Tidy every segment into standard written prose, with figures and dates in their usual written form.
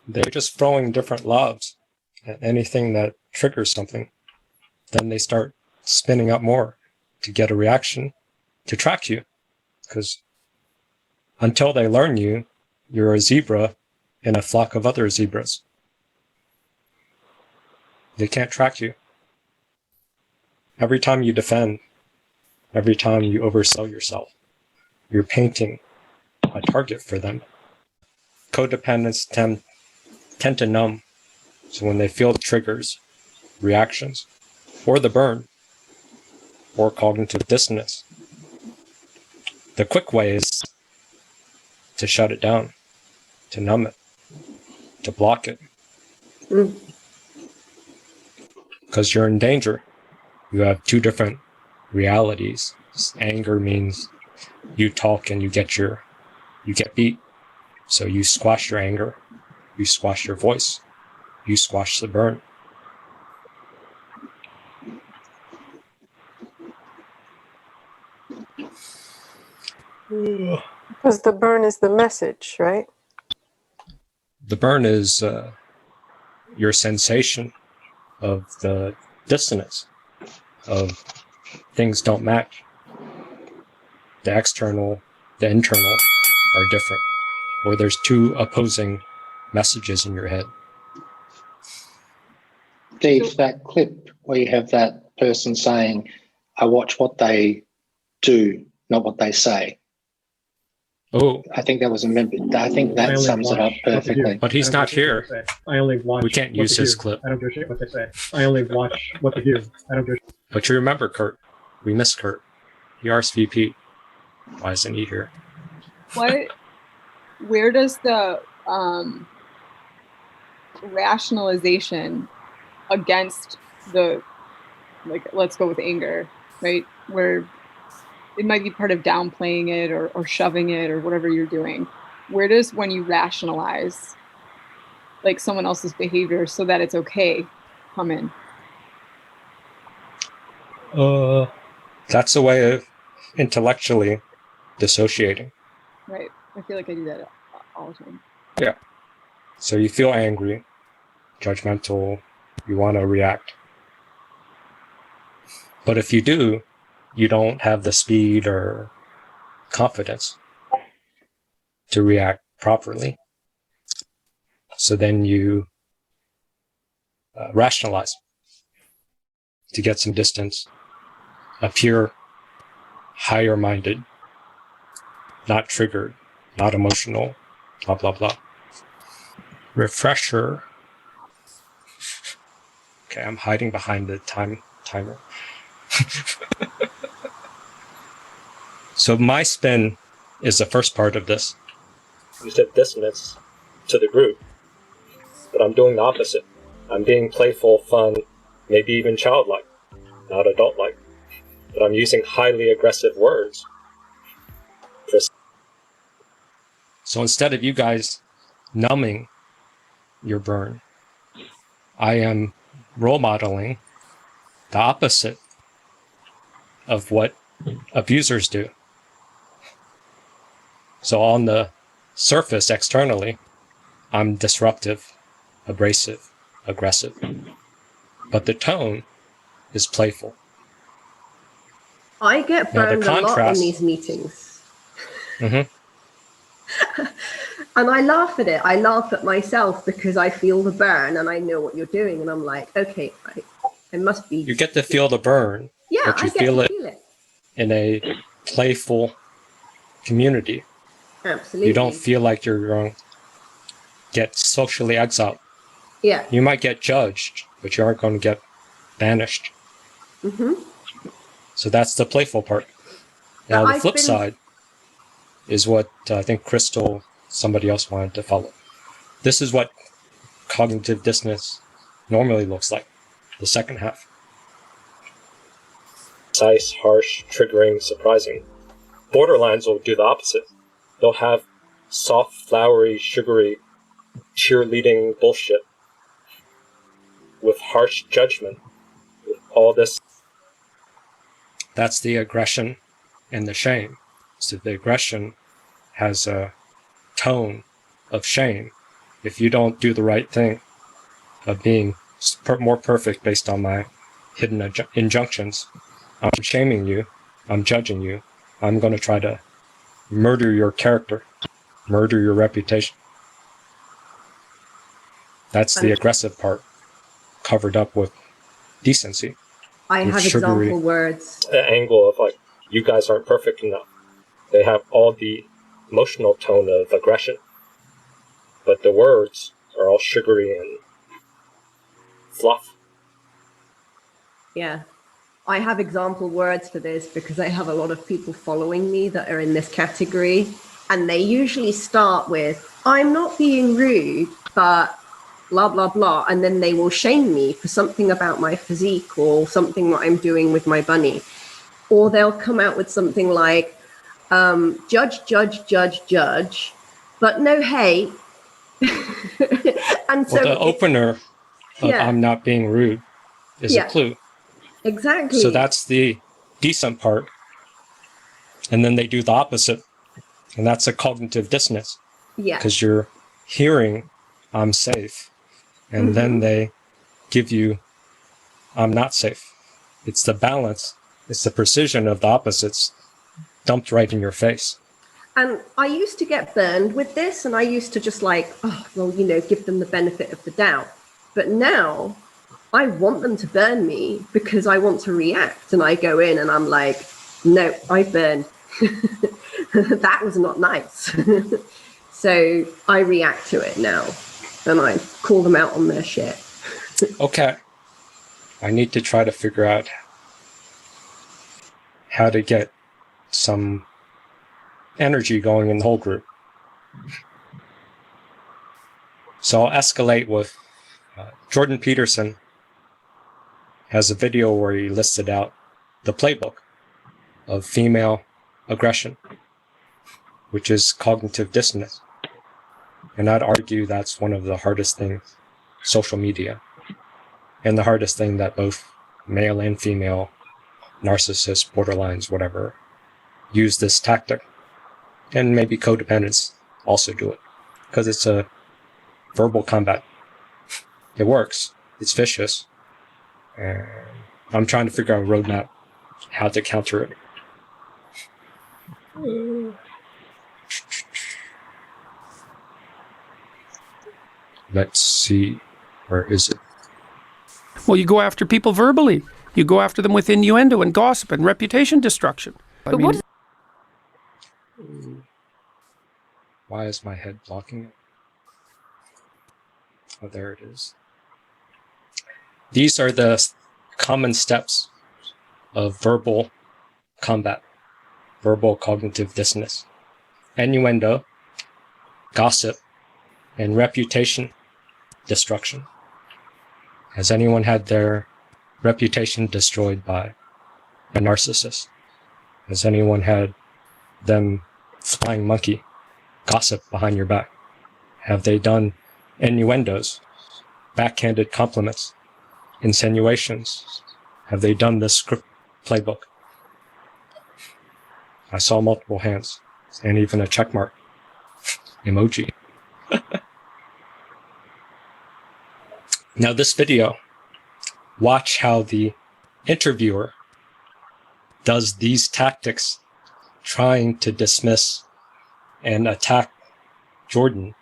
They're just throwing different lobs at anything that triggers something. Then they start spinning up more to get a reaction to track you. Because until they learn you, you're a zebra in a flock of other zebras. They can't track you. Every time you defend, every time you oversell yourself, you're painting a target for them. Codependents tend to numb. So when they feel the triggers, reactions, or the burn, or cognitive dissonance, the quick way is to shut it down, to numb it, to block it. Because you're in danger. You have two different realities. Anger means you talk and you get beat. So you squash your anger, you squash your voice, you squash the burn. Because the burn is the message, right? The burn is your sensation of the dissonance, of things don't match. The external, the internal are different, or there's two opposing messages in your head. Steve, that clip where you have that person saying, I watch what they do, not what they say. Oh, I think that was a member. I think that sums it up perfectly. but he's not here. I only watch. We can't use his clip. I don't give a shit what they say. I only watch what they do. I don't give a shit. But you remember Kurt. We miss Kurt. He RSVP. Why isn't he here? Where does the rationalization against the, like, let's go with anger, right? Where it might be part of downplaying it or shoving it or whatever you're doing. Where does, when you rationalize like someone else's behavior so that it's okay, come in? That's a way of intellectually dissociating. Right. I feel like I do that all the time. Yeah. So you feel angry, judgmental, you want to react. But if you do, you don't have the speed or confidence to react properly. So then you rationalize to get some distance, appear higher-minded, not triggered, not emotional, blah, blah, blah. Refresher. Okay, I'm hiding behind the timer. So my spin is the first part of this. You said dissonance to the group, but I'm doing the opposite. I'm being playful, fun, maybe even childlike, not adult-like. But I'm using highly aggressive words. So instead of you guys numbing your burn, I am role modeling the opposite of what abusers do. So on the surface, externally, I'm disruptive, abrasive, aggressive. But the tone is playful. I get burned a lot in these meetings. Mm-hmm. And I laugh at it. I laugh at myself because I feel the burn and I know what you're doing. And I'm like, okay, I must be. You get to feel the burn, yeah, but you feel it in a playful community. Absolutely. You don't feel like you're going to get socially exiled. Yeah. You might get judged, but you aren't going to get banished. Mm-hmm. So that's the playful part. Now the flip side is what I think Crystal, somebody else wanted to follow. This is what cognitive dissonance normally looks like, the second half. Precise, harsh, triggering, surprising. Borderlines will do the opposite. They'll have soft, flowery, sugary, cheerleading bullshit with harsh judgment, with all this. That's the aggression and the shame. So the aggression has a tone of shame if you don't do the right thing of being more perfect based on my hidden injunctions, I'm shaming you, I'm judging you, I'm going to try to murder your character, murder your reputation. That's the aggressive part, covered up with decency. I with have sugary example words. angle of like, you guys aren't perfect enough. They have all the emotional tone of aggression, but the words are all sugary and fluff. Yeah. I have example words for this because I have a lot of people following me that are in this category. And they usually start with, I'm not being rude, but blah, blah, blah. And then they will shame me for something about my physique or something that I'm doing with my bunny. Or they'll come out with something like, judge, judge, judge, judge, but no hate. And so Well, the opener of yeah. I'm not being rude is Yeah. a clue. Exactly. So that's the decent part. And then they do the opposite. And that's a cognitive dissonance. Yeah. Because you're hearing I'm safe. And then they give you I'm not safe. It's the balance. It's the precision of the opposites dumped right in your face. And I used to get burned with this, and I used to just like, oh, well, you know, give them the benefit of the doubt. But now I want them to burn me because I want to react. And I go in and I'm like, no, I burned. That was not nice. So I react to it now and I call them out on their shit. Okay. I need to try to figure out how to get some energy going in the whole group. So I'll escalate with Jordan Peterson has a video where he listed out the playbook of female aggression, which is cognitive dissonance. And I'd argue that's one of the hardest things, social media, and the hardest thing that both male and female narcissists, borderlines, whatever, use this tactic. And maybe codependents also do it, because it's a verbal combat. It works. It's vicious. And I'm trying to figure out a roadmap how to counter it. Let's see. Where is it? Well, you go after people verbally. You go after them with innuendo and gossip and reputation destruction. But what? Why is my head blocking it? Oh, there it is. These are the common steps of verbal combat, verbal cognitive dissonance. Innuendo, gossip, and reputation destruction. Has anyone had their reputation destroyed by a narcissist? Has anyone had them flying monkey gossip behind your back? Have they done innuendos, backhanded compliments, insinuations? Have they done this script playbook? I saw multiple hands and even a check mark emoji. Now this video, watch how the interviewer does these tactics trying to dismiss and attack Jordan,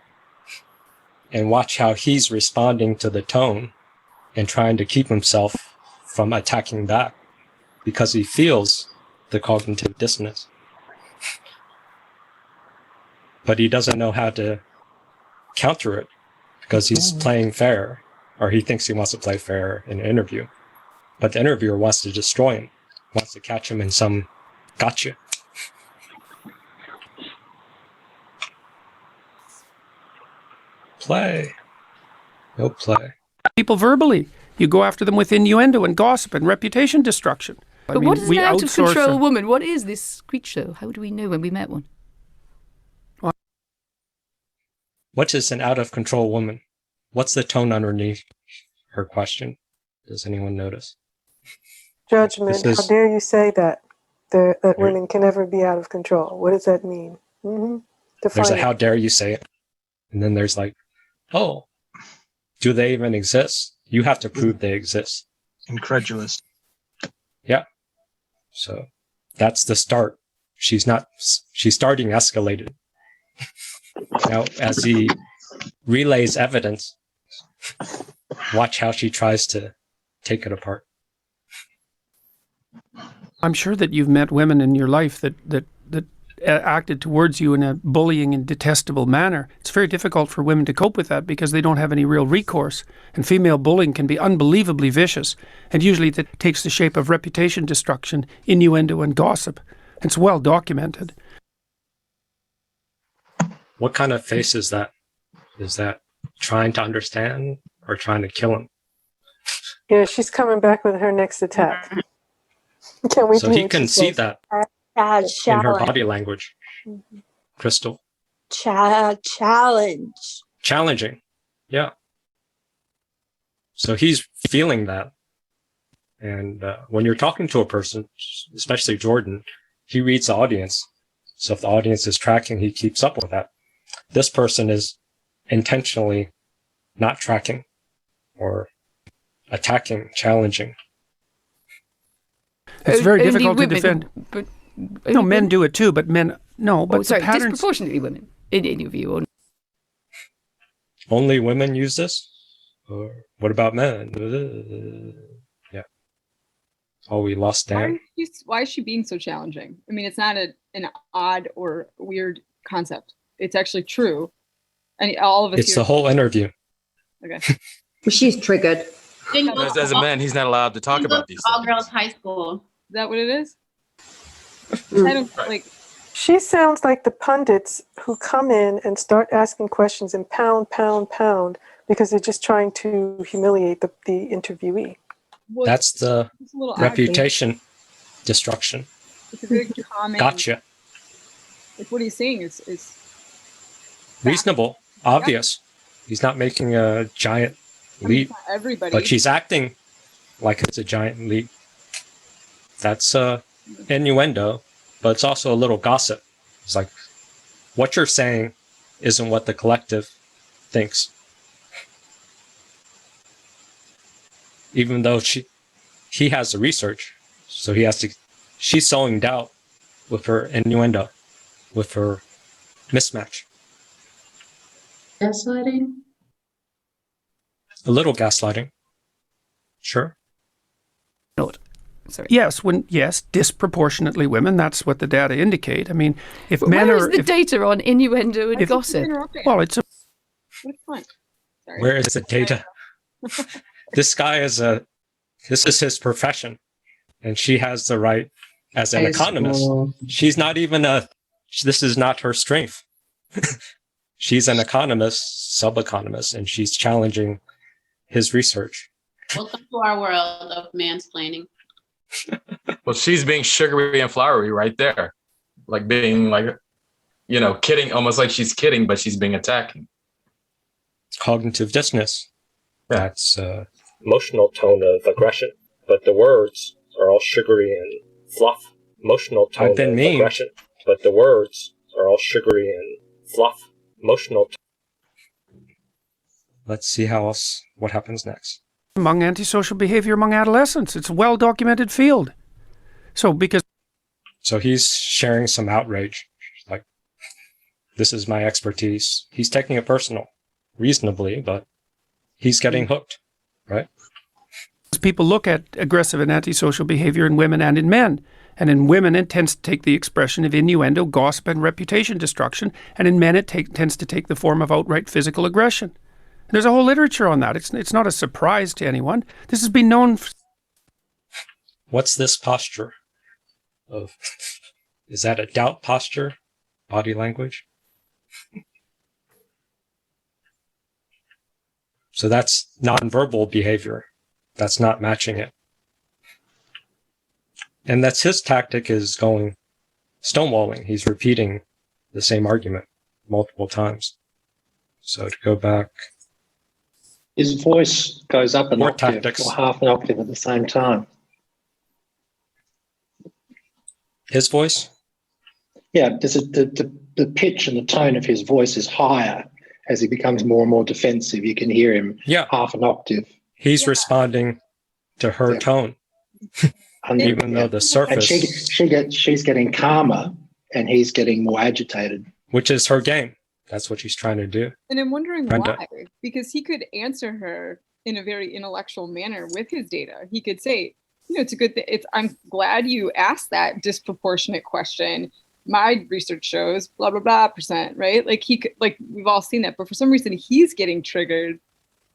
and watch how he's responding to the tone and trying to keep himself from attacking back because he feels the cognitive dissonance. But he doesn't know how to counter it because he's playing fair, or he thinks he wants to play fair in an interview. But the interviewer wants to destroy him, wants to catch him in some gotcha. Play. No play. People verbally. You go after them with innuendo and gossip and reputation destruction. But what is an out of outsource control them. woman? What is this creature show? How do we know when we met one? What is an out of control woman? What's the tone underneath her question? Does anyone notice? Judgment. This is- How dare you say that? That women can never be out of control. What does that mean? There's a Define how it. dare you say it. And then there's like, oh, do they even exist? You have to prove they exist. Incredulous. Yeah. So that's the start. She's starting escalated. Now, as he relays evidence, watch how she tries to take it apart. I'm sure that you've met women in your life that acted towards you in a bullying and detestable manner. It's very difficult for women to cope with that because they don't have any real recourse. And female bullying can be unbelievably vicious. And usually that takes the shape of reputation destruction, innuendo, and gossip. It's well documented. What kind of face is that? Is that trying to understand or trying to kill him? Yeah, she's coming back with her next attack. Can we So do he what can she see says? that in her body language. Crystal. Challenge. Challenging. Yeah. So he's feeling that. And when you're talking to a person, especially Jordan, he reads the audience. So if the audience is tracking, he keeps up with that. This person is intentionally not tracking or attacking, challenging. It's very Only difficult to women, defend. But No, men do it too, but men, no. But sorry, the patterns, disproportionately women, in your view. Or Only women use this? Or what about men? Yeah. Oh, we lost Dan. Why is she being so challenging? I mean, it's not an odd or weird concept. It's actually true. And all of us It's here. the whole interview. Okay. She's triggered. As a man, he's not allowed to talk about these All things. girls high school. Is that what it is? I don't like. She sounds like the pundits who come in and start asking questions and pound, because they're just trying to humiliate the interviewee. Well, That's the it's a little reputation destruction. It's a very common. Gotcha. Like what he's saying is Reasonable, obvious. He's not making a giant leap, not everybody. but she's acting like it's a giant leap. That's innuendo, but it's also a little gossip. It's like what you're saying isn't what the collective thinks. Even though he has the research, so he has to. She's sowing doubt with her innuendo, with her mismatch. Gaslighting? A little gaslighting. Sure. sorry. Yes, disproportionately women. That's what the data indicate. I mean, if men Where are, is the data on innuendo and gossip? well, it's a, What fun. Sorry. Where is the data? This guy this is his profession, and she has the right as an economist. She's not even this is not her strength. She's an economist, sub-economist, and she's challenging his research. Welcome to our world of mansplaining. Well, she's being sugary and flowery right there. Like being like, kidding, almost like she's kidding, but she's being attacking. Cognitive dissonance. Yeah. That's emotional tone of aggression, but the words are all sugary and fluff. Emotional tone of aggression, but the words are all sugary and fluff. Emotional. Let's see what happens next. among antisocial behavior among adolescents. It's a well-documented field. So he's sharing some outrage. Like, this is my expertise. He's taking it personal, reasonably, but he's getting hooked, right? people look at aggressive and antisocial behavior in women and in men. And in women, it tends to take the expression of innuendo, gossip, and reputation destruction. And in men, it tends to take the form of outright physical aggression. There's a whole literature on that. It's not a surprise to anyone. This has been known. What's this posture of? Is that a doubt posture? Body language? So that's nonverbal behavior. That's not matching it. And that's his tactic, is going stonewalling. He's repeating the same argument multiple times. So to go back. His voice goes up an More octave tactics. or half an octave at the same time. His voice? Yeah, the pitch and the tone of his voice is higher as he becomes more and more defensive. You can hear him Yeah, half an octave. he's responding to her Yeah. tone, even though the And surface, she's getting calmer, and he's getting more agitated. which is her game. That's what she's trying to do. And I'm wondering Brenda. why, because he could answer her in a very intellectual manner with his data. He could say, it's a good thing. I'm glad you asked that disproportionate question. My research shows blah, blah, blah %, right? Like he could, like we've all seen that, but for some reason he's getting triggered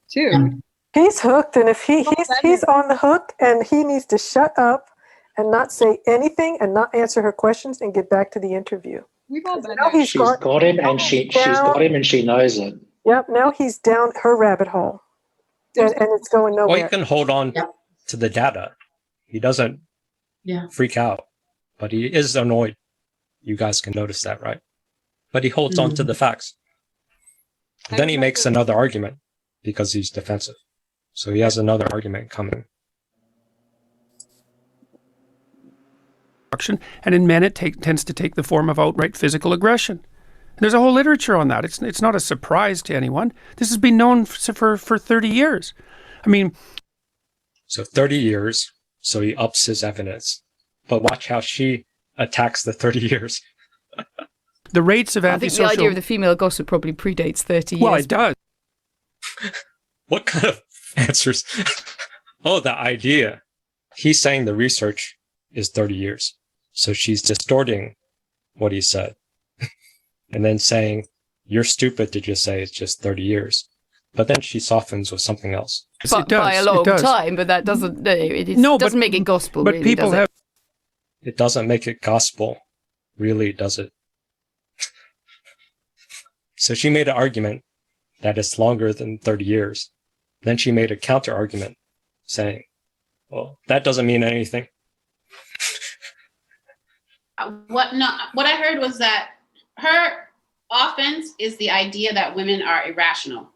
too. Yeah. He's hooked, and if he's on the hook, and he needs to shut up and not say anything and not answer her questions and get back to the interview. We've all been Now there. he's She's got him, and she's got him, and she knows it. Yep, now he's down her rabbit hole, and it's going Well, nowhere. you can hold on to the data. He doesn't freak out, but he is annoyed. You guys can notice that, right? But he holds on to the facts. Then he makes another argument because he's defensive. So he has another argument coming. And in men, it tends to take the form of outright physical aggression. There's a whole literature on that. It's not a surprise to anyone. This has been known for 30 years. I mean, so 30 years. So he ups his evidence. But watch how she attacks the 30 years. The rates of antisocial... I think the idea of the female gossip probably predates 30 years. Well, it does. What kind of answers? Oh, the idea. He's saying the research is 30 years. So she's distorting what he said. And then saying, you're stupid to just say it's just 30 years. But then she softens with something else. But by a long time, but that doesn't doesn't make it gospel. But really, people have... It doesn't make it gospel, really, does it? So she made an argument that it's longer than 30 years. Then she made a counter argument saying, well, that doesn't mean anything. What I heard was that her offense is the idea that women are irrational,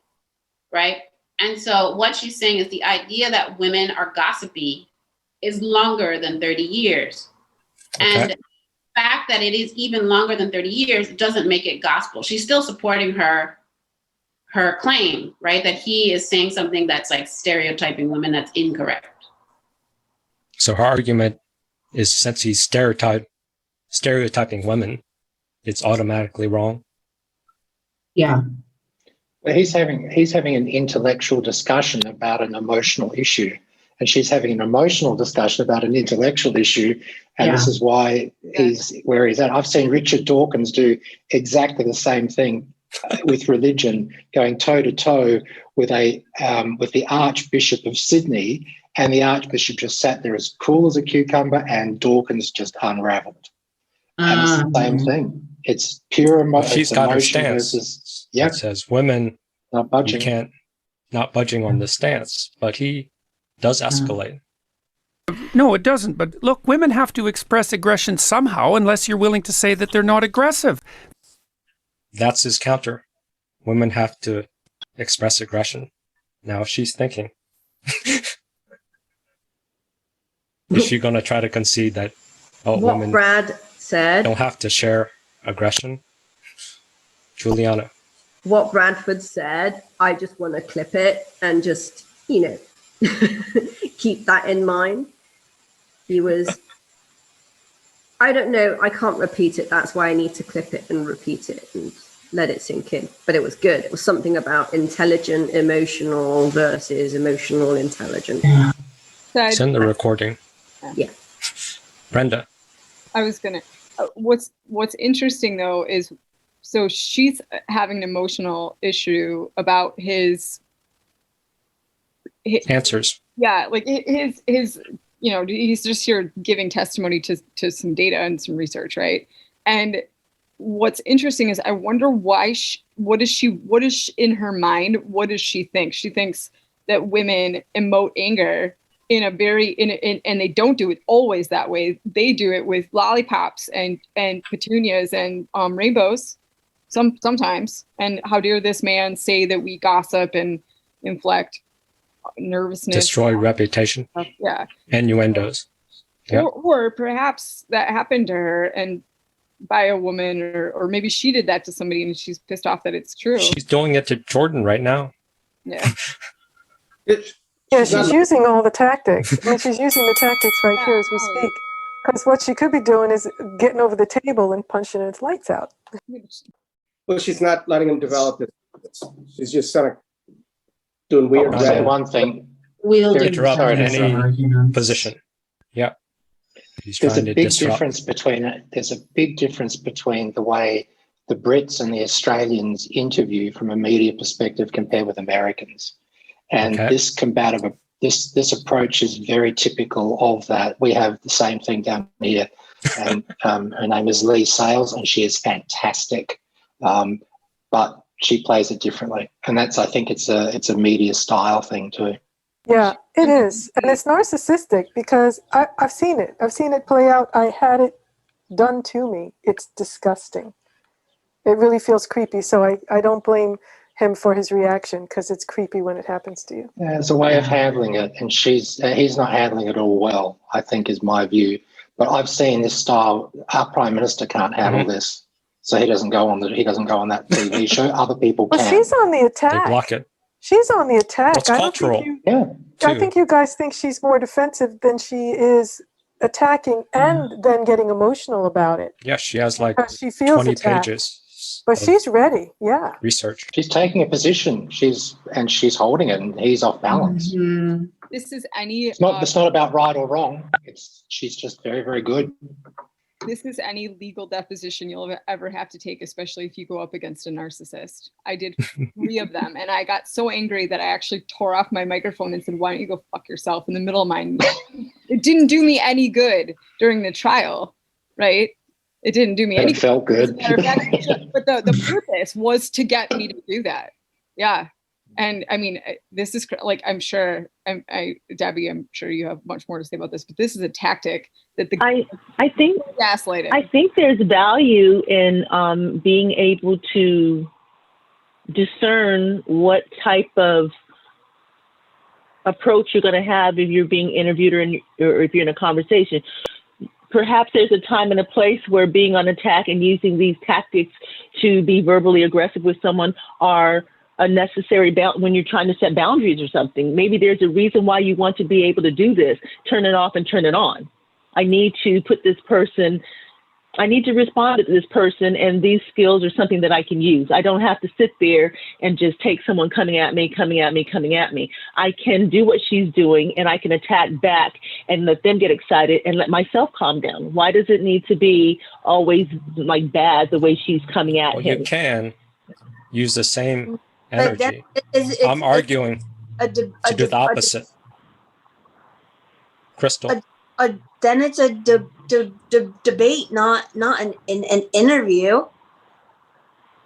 right? And so what she's saying is the idea that women are gossipy is longer than 30 years. Okay. And the fact that it is even longer than 30 years doesn't make it gospel. She's still supporting her claim, right? That he is saying something that's like stereotyping women that's incorrect. So her argument is since he's stereotyping women, it's automatically wrong. Yeah. Well, he's having an intellectual discussion about an emotional issue, and she's having an emotional discussion about an intellectual issue, and this is why he's where he's at. I've seen Richard Dawkins do exactly the same thing with religion, going toe to toe with the Archbishop of Sydney, and the Archbishop just sat there as cool as a cucumber, and Dawkins just unravelled. And it's the same thing. It's pure emotion. She's got her stance. It says women not budging. You can't not budging on the stance, but he does escalate. No, it doesn't. But look, women have to express aggression somehow, unless you're willing to say that they're not aggressive. That's his counter. Women have to express aggression. Now she's thinking, is she going to try to concede that what women Brad said don't have to share aggression? Juliana. What Bradford said, I just want to clip it and just, keep that in mind. He was, I don't know, I can't repeat it. That's why I need to clip it and repeat it and let it sink in. But it was good. It was something about intelligent, emotional versus emotional intelligence. It's in the recording. Yeah. Brenda. I was gonna. What's interesting though is, so she's having an emotional issue about his answers. Yeah, like his he's just here giving testimony to some data and some research, right? And what's interesting is I wonder why. What is in her mind? What does she think? She thinks that women emote anger in a very and they don't do it always that way. They do it with lollipops and petunias and rainbows sometimes. And how dare this man say that we gossip and inflect nervousness, destroy reputation, yeah, innuendos, yeah. Or perhaps that happened to her and by a woman, or maybe she did that to somebody and she's pissed off that it's true. She's doing it to Jordan right now. Yeah. She's using all the tactics. I mean, she's using the tactics right here as we speak. Because what she could be doing is getting over the table and punching its lights out. Well, she's not letting him develop it. She's just sort of doing weird. I'll say one thing. Interrupt any position. Yeah. There's a big difference between it. There's a big difference between the way the Brits and the Australians interview from a media perspective compared with Americans. And this combative, this approach is very typical of that. We have the same thing down here. And her name is Lee Sales, and she is fantastic. But she plays it differently. And that's, I think it's a media style thing too. Yeah, it is. And it's narcissistic because I've seen it. I've seen it play out. I had it done to me. It's disgusting. It really feels creepy. So I don't blame him for his reaction because it's creepy when it happens to you. Yeah, it's a way of handling it. And he's not handling it all well, I think is my view. But I've seen this style. Our Prime Minister can't handle this. So he doesn't go on that TV show. Other people can. Well, she's on the attack. They block it. She's on the attack. It's cultural. I think you guys think she's more defensive than she is attacking and then getting emotional about it. Yeah, she has like she feels 20 attacked. pages. But she's ready. Yeah. Research. She's taking a position. She's holding it, and he's off balance. Mm-hmm. This is any. It's not about right or wrong. She's just very, very good. This is any legal deposition you'll ever have to take, especially if you go up against a narcissist. I did 3 of them, and I got so angry that I actually tore off my microphone and said, "Why don't you go fuck yourself?" in the middle of mine. It didn't do me any good during the trial, right? It didn't do me any good. It felt good. But the purpose was to get me to do that. Yeah. And I mean, this is like, I'm sure, Debbie, I'm sure you have much more to say about this, but this is a tactic that I think gaslighting. I think there's value in being able to discern what type of approach you're going to have if you're being interviewed or if you're in a conversation. Perhaps there's a time and a place where being on attack and using these tactics to be verbally aggressive with someone are a necessary when you're trying to set boundaries or something. Maybe there's a reason why you want to be able to do this. Turn it off and turn it on. I need to respond to this person, and these skills are something that I can use. I don't have to sit there and just take someone coming at me. I can do what she's doing, and I can attack back and let them get excited and let myself calm down. Why does it need to be always like bad the way she's coming at him? You can use the same energy. I'm arguing to do the opposite. Crystal. Then it's a debate, not an interview.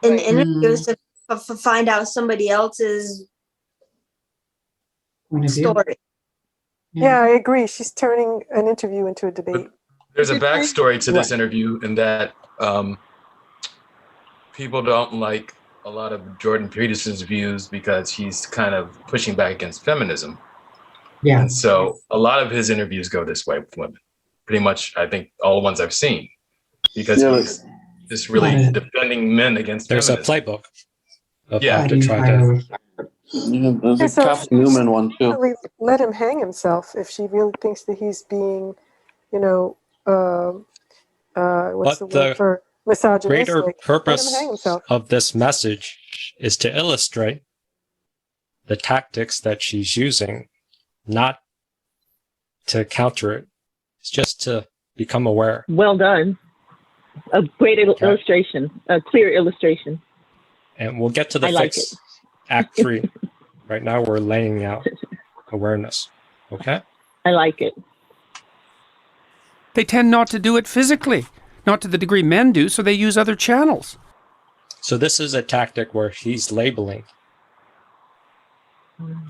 An interview is to find out somebody else's story. Yeah, I agree. She's turning an interview into a debate. There's a backstory to this interview in that people don't like a lot of Jordan Peterson's views because he's kind of pushing back against feminism. Yeah. And so a lot of his interviews go this way with women. Pretty much, I think, all the ones I've seen. Because he's just really defending men against There's feminism. a playbook of how to try to... There's a Kath Newman one too. Really let him hang himself if she really thinks that he's being, what's the word for misogynistic. Greater purpose Let him hang himself. of this message is to illustrate the tactics that she's using, not to counter it. It's just to become aware. Well done. A great illustration, a clear illustration. And we'll get to the I like fix. it. Act 3. Right now we're laying out awareness. Okay? I like it. They tend not to do it physically, not to the degree men do, so they use other channels. So this is a tactic where he's labeling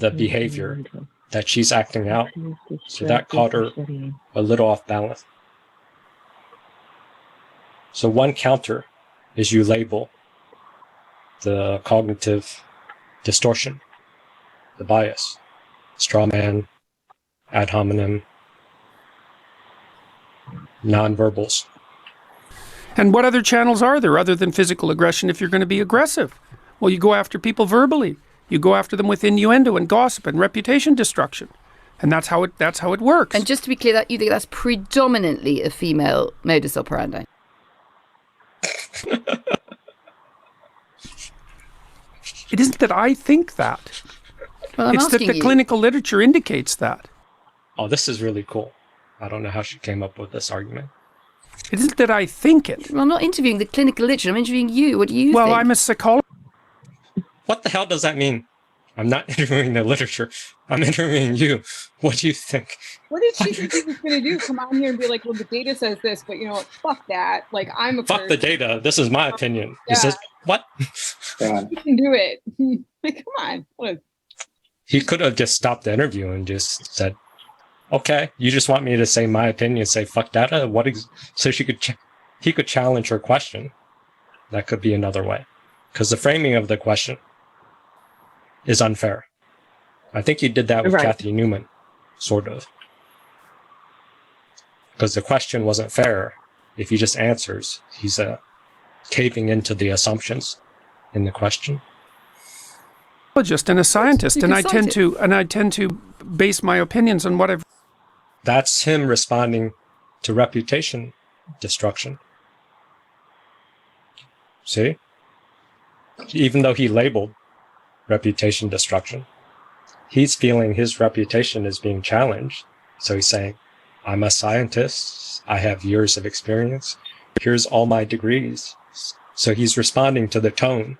the behavior that she's acting out. So that caught her a little off balance. So one counter is you label the cognitive distortion, the bias, straw man, ad hominem, nonverbals. And what other channels are there other than physical aggression if you're going to be aggressive? Well, you go after people verbally. You go after them with innuendo and gossip and reputation destruction. And that's how it works. And just to be clear, that you think that's predominantly a female modus operandi? It isn't that I think that. Well, it's that the clinical literature indicates that. Oh, this is really cool. I don't know how she came up with this argument. It isn't that I think it. Well, I'm not interviewing the clinical literature. I'm interviewing you. What do you think? Well, I'm a psychologist. What the hell does that mean? I'm not interviewing the literature. I'm interviewing you. What do you think? What did she think he was going to do? Come on here and be like, well, the data says this, but you know what? Fuck that. Like, I'm a Fuck the data. This is my opinion. Yeah. He says, what? You can do it. Like, come on. He could have just stopped the interview and just said, okay, you just want me to say my opinion, say fuck data? So he could challenge her question. That could be another way. Because the framing of the question is unfair. I think he did that with Kathy Newman, sort of. Because the question wasn't fair. If he just answers, he's caving into the assumptions in the question. And a scientist, and I tend to base my opinions on what I've. That's him responding to reputation destruction. See? Even though he labeled reputation destruction, he's feeling his reputation is being challenged. So he's saying, I'm a scientist. I have years of experience. Here's all my degrees. So he's responding to the tone,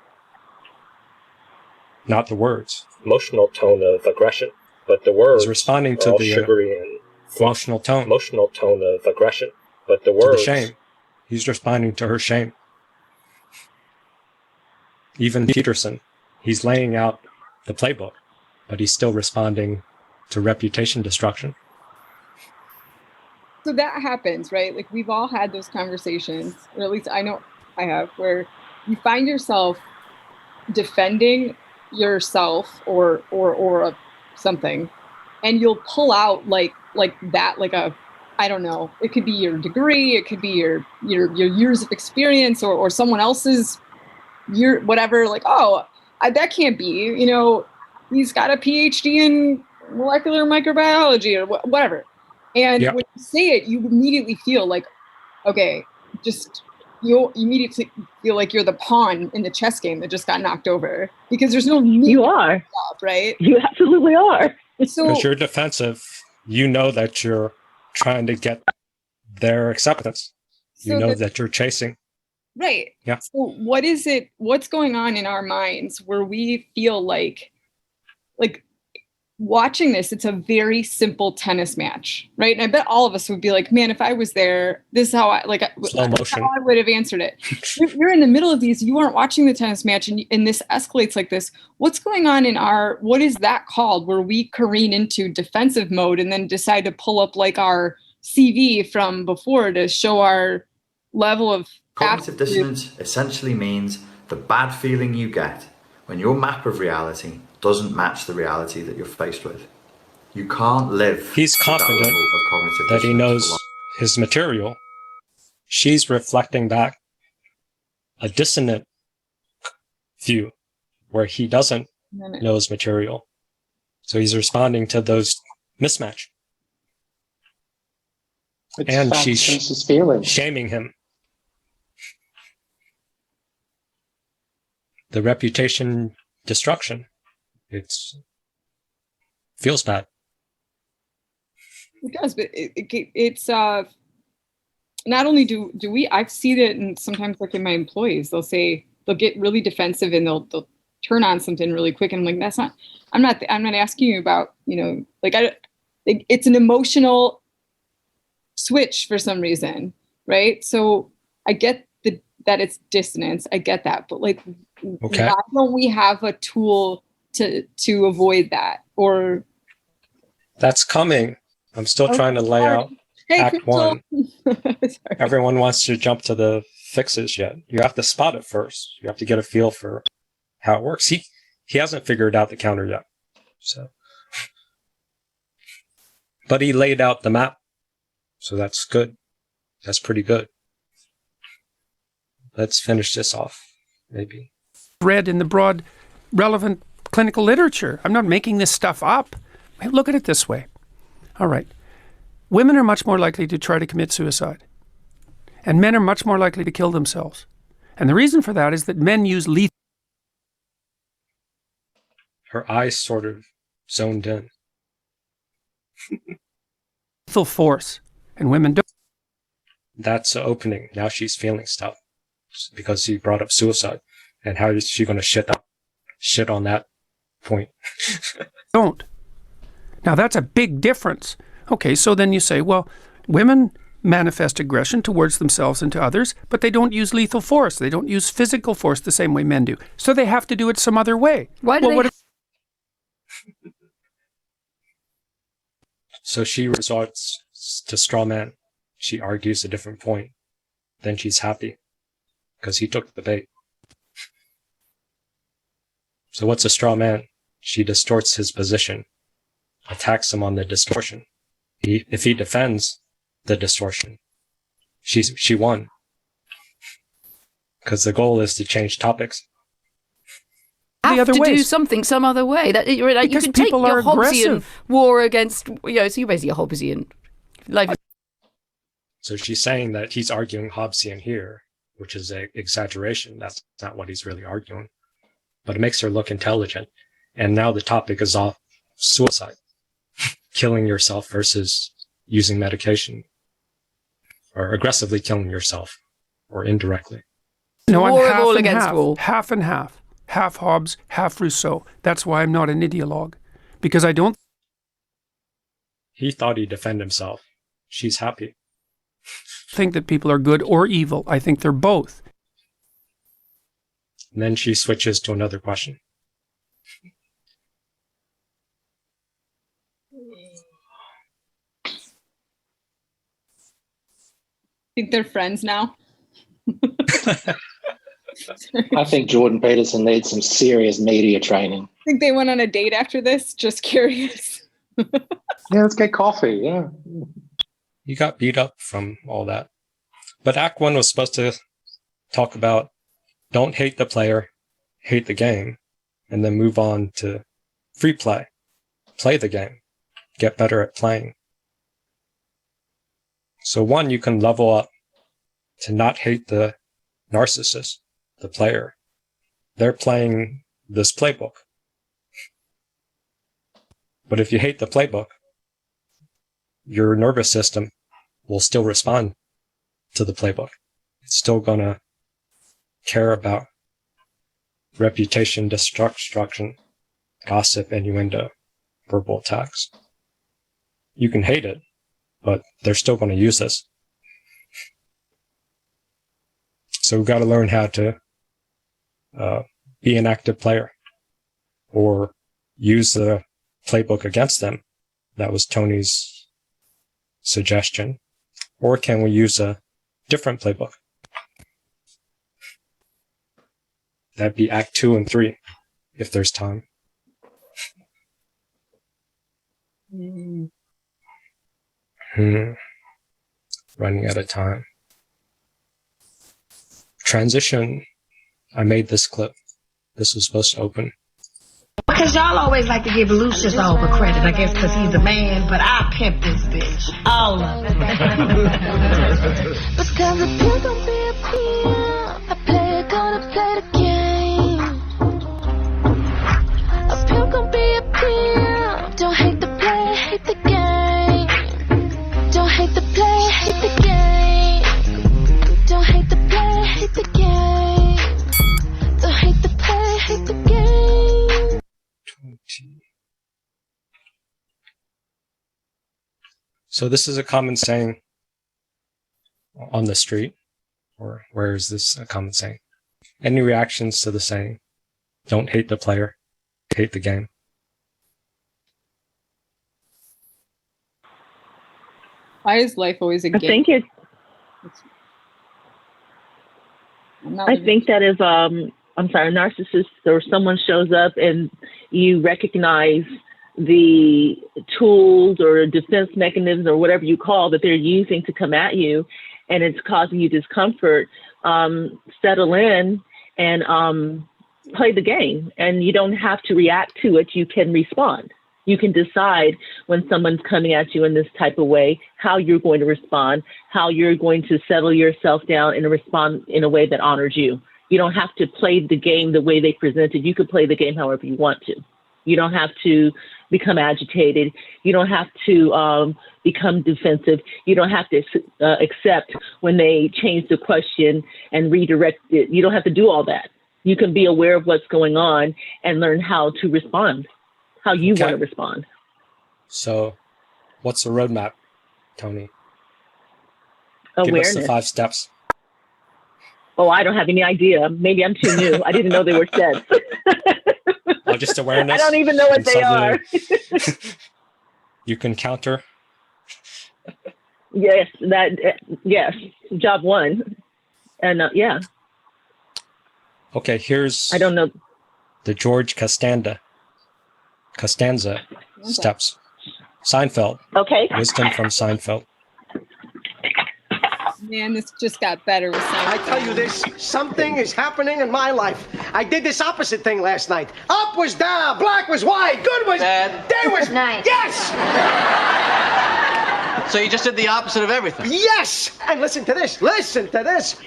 not the words. Emotional tone of aggression, but the words he's responding to the sugary and emotional tone. Emotional tone of aggression, but the words. To the shame. He's responding to her shame. Even Peterson, he's laying out the playbook, but he's still responding to reputation destruction. So that happens, right? Like, we've all had those conversations, or at least I know I have, where you find yourself defending yourself or something, and you'll pull out like that, like a, I don't know, it could be your degree, it could be your years of experience, or someone else's year, whatever, like, that can't be, you know, he's got a PhD in molecular microbiology or whatever. And when you say it, you immediately feel like, okay, you immediately feel like you're the pawn in the chess game that just got knocked over, because there's no need. You are. Stop, right? You absolutely are. So because you're defensive, you know that you're trying to get their acceptance. You know that you're chasing. Right. Yeah. So what's going on in our minds where we feel like watching this, it's a very simple tennis match, right? And I bet all of us would be like, man, if I was there, this is how I slow motion. How I would have answered it. You're in the middle of these, you aren't watching the tennis match, and this escalates like this. What's going on in what is that called, where we careen into defensive mode and then decide to pull up like our CV from before to show our level of cognitive dissonance essentially means the bad feeling you get when your map of reality doesn't match the reality that you're faced with. You can't live. He's confident that he knows his material. She's reflecting back a dissonant view where he doesn't know his material. So he's responding to those mismatch. And she's shaming him. The reputation destruction. Feels bad. It does, but it's not only do we, I've seen it, and sometimes like in my employees, they'll get really defensive and they'll turn on something really quick, and I'm like, I'm not asking you about, you know, like it's an emotional switch for some reason, right? So I get that it's dissonance, I get that, but like, why don't we have a tool to avoid that? Or that's coming. I'm still trying to lay out Act 1. Everyone wants to jump to the fixes yet. You have to spot it first. You have to get a feel for how it works. He hasn't figured out the counter yet. So, but he laid out the map. So that's good. That's pretty good. Let's finish this off, maybe. Read in the broad, relevant clinical literature. I'm not making this stuff up. Look at it this way. All right. Women are much more likely to try to commit suicide. And men are much more likely to kill themselves. And the reason for that is that men use lethal. Her eyes sort of zoned in. Lethal force. And women don't. That's the opening. Now she's feeling stuff. Because he brought up suicide. And how is she going to shit on that point? Don't. Now that's a big difference. Okay, so then you say, well, women manifest aggression towards themselves and to others, but they don't use lethal force. They don't use physical force the same way men do. So they have to do it some other way. Why do they? So she resorts to straw man. She argues a different point. Then she's happy because he took the bait. So what's a straw man? She distorts his position, attacks him on the distortion. If he defends the distortion, she won. Because the goal is to change topics. Have to do something some other way. That you can take your Hobbesian war against, so you're basically a Hobbesian. So she's saying that he's arguing Hobbesian here, which is an exaggeration. That's not what he's really arguing. But it makes her look intelligent. And now the topic is off suicide. Killing yourself versus using medication. Or aggressively killing yourself. Or indirectly. No, I'm half all and against half. all. Half and half. Half Hobbes, half Rousseau. That's why I'm not an ideologue. Because I don't... He thought he'd defend himself. She's happy. think that people are good or evil. I think they're both. And then she switches to another question. Think they're friends now? I think Jordan Peterson needs some serious media training. Think they went on a date after this? Just curious. Yeah, let's get coffee. Yeah. You got beat up from all that. But Act 1 was supposed to talk about don't hate the player, hate the game, and then move on to free play. Play the game. Get better at playing. So 1, you can level up to not hate the narcissist, the player. They're playing this playbook. But if you hate the playbook, your nervous system will still respond to the playbook. It's still going to care about reputation, destruction, gossip, innuendo, verbal attacks. You can hate it, but they're still going to use this. So we've got to learn how to be an active player or use the playbook against them. That was Tony's suggestion. Or can we use a different playbook? That'd be Act 2 and 3, if there's time. Running out of time. Transition. I made this clip. This was supposed to open. Because y'all always like to give Lucius all the credit, I guess because he's a man, but I pimp this bitch. All of it. Because a pimp gon' be a pimp, a player gonna play the game. A pimp gon' be a pimp, don't hate the player, hate the game. Don't hate the player, hate the game. Don't hate the player, hate the game. Don't hate the player, hate the game. So this is a common saying on the street, or where is this a common saying? Any reactions to the saying? Don't hate the player, hate the game. Why is life always a game? I think that if narcissist or someone shows up and you recognize the tools or defense mechanisms or whatever you call that they're using to come at you, and it's causing you discomfort, settle in and play the game. And you don't have to react to it. You can respond. You can decide when someone's coming at you in this type of way, how you're going to respond, how you're going to settle yourself down and respond in a way that honors you. You don't have to play the game the way they present it. You could play the game however you want to. You don't have to become agitated. You don't have to become defensive. You don't have to accept when they change the question and redirect it. You don't have to do all that. You can be aware of what's going on and learn how to respond, how you want to respond. So what's the roadmap, Tony? Awareness. Give us the 5 steps. Oh, I don't have any idea. Maybe I'm too new. I didn't know they were steps. Oh, just awareness. I don't even know what they are. You can counter. Yes, yes. Job 1. And yeah. Okay, here's I don't know. The George Costanza steps. Seinfeld. Okay. Wisdom from Seinfeld. Man, this just got better with Seinfeld. I tell you this, something is happening in my life. I did this opposite thing last night. Up was down, black was white, good was bad, day was nice. Yes! So you just did the opposite of everything? Yes! And listen to this.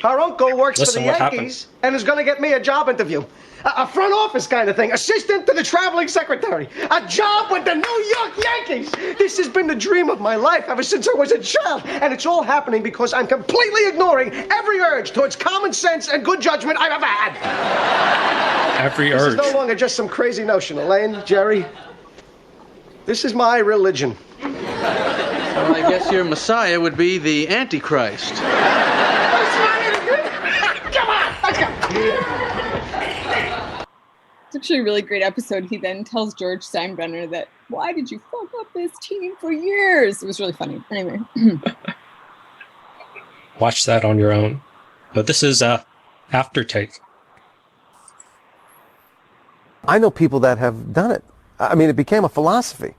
Her uncle works for the Yankees and is going to get me a job interview. A front office kind of thing. Assistant to the traveling secretary. A job with the New York Yankees. This has been the dream of my life ever since I was a child. And it's all happening because I'm completely ignoring every urge towards common sense and good judgment I've ever had. Every urge. This is no longer just some crazy notion, Elaine, Jerry. This is my religion. Well, I guess your Messiah would be the Antichrist. Come on, let's go. It's actually a really great episode. He then tells George Steinbrenner that, why did you fuck up this team for years? It was really funny. Anyway. Watch that on your own. But this is a aftertake. I know people that have done it. I mean, it became a philosophy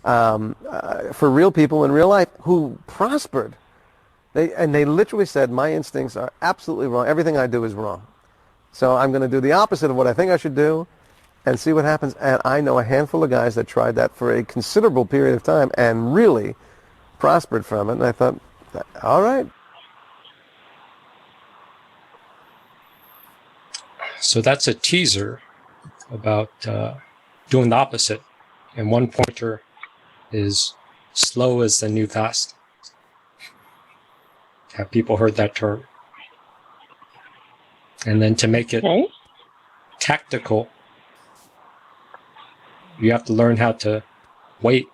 for real people in real life who prospered. They literally said, my instincts are absolutely wrong. Everything I do is wrong. So I'm going to do the opposite of what I think I should do and see what happens. And I know a handful of guys that tried that for a considerable period of time and really prospered from it. And I thought, all right. So that's a teaser about doing the opposite. And one pointer is slow is the new fast. Have people heard that term? And then to make it tactical, you have to learn how to wait.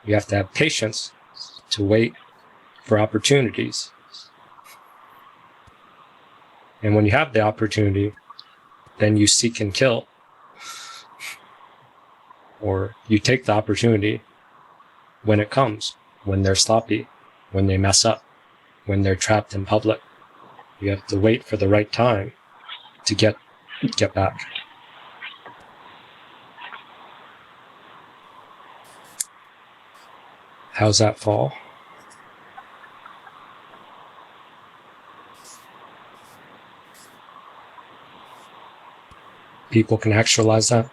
You have to have patience to wait for opportunities. And when you have the opportunity, then you seek and kill. Or you take the opportunity when it comes, when they're sloppy, when they mess up, when they're trapped in public. You have to wait for the right time to get back. How's that fall? People can actualize that.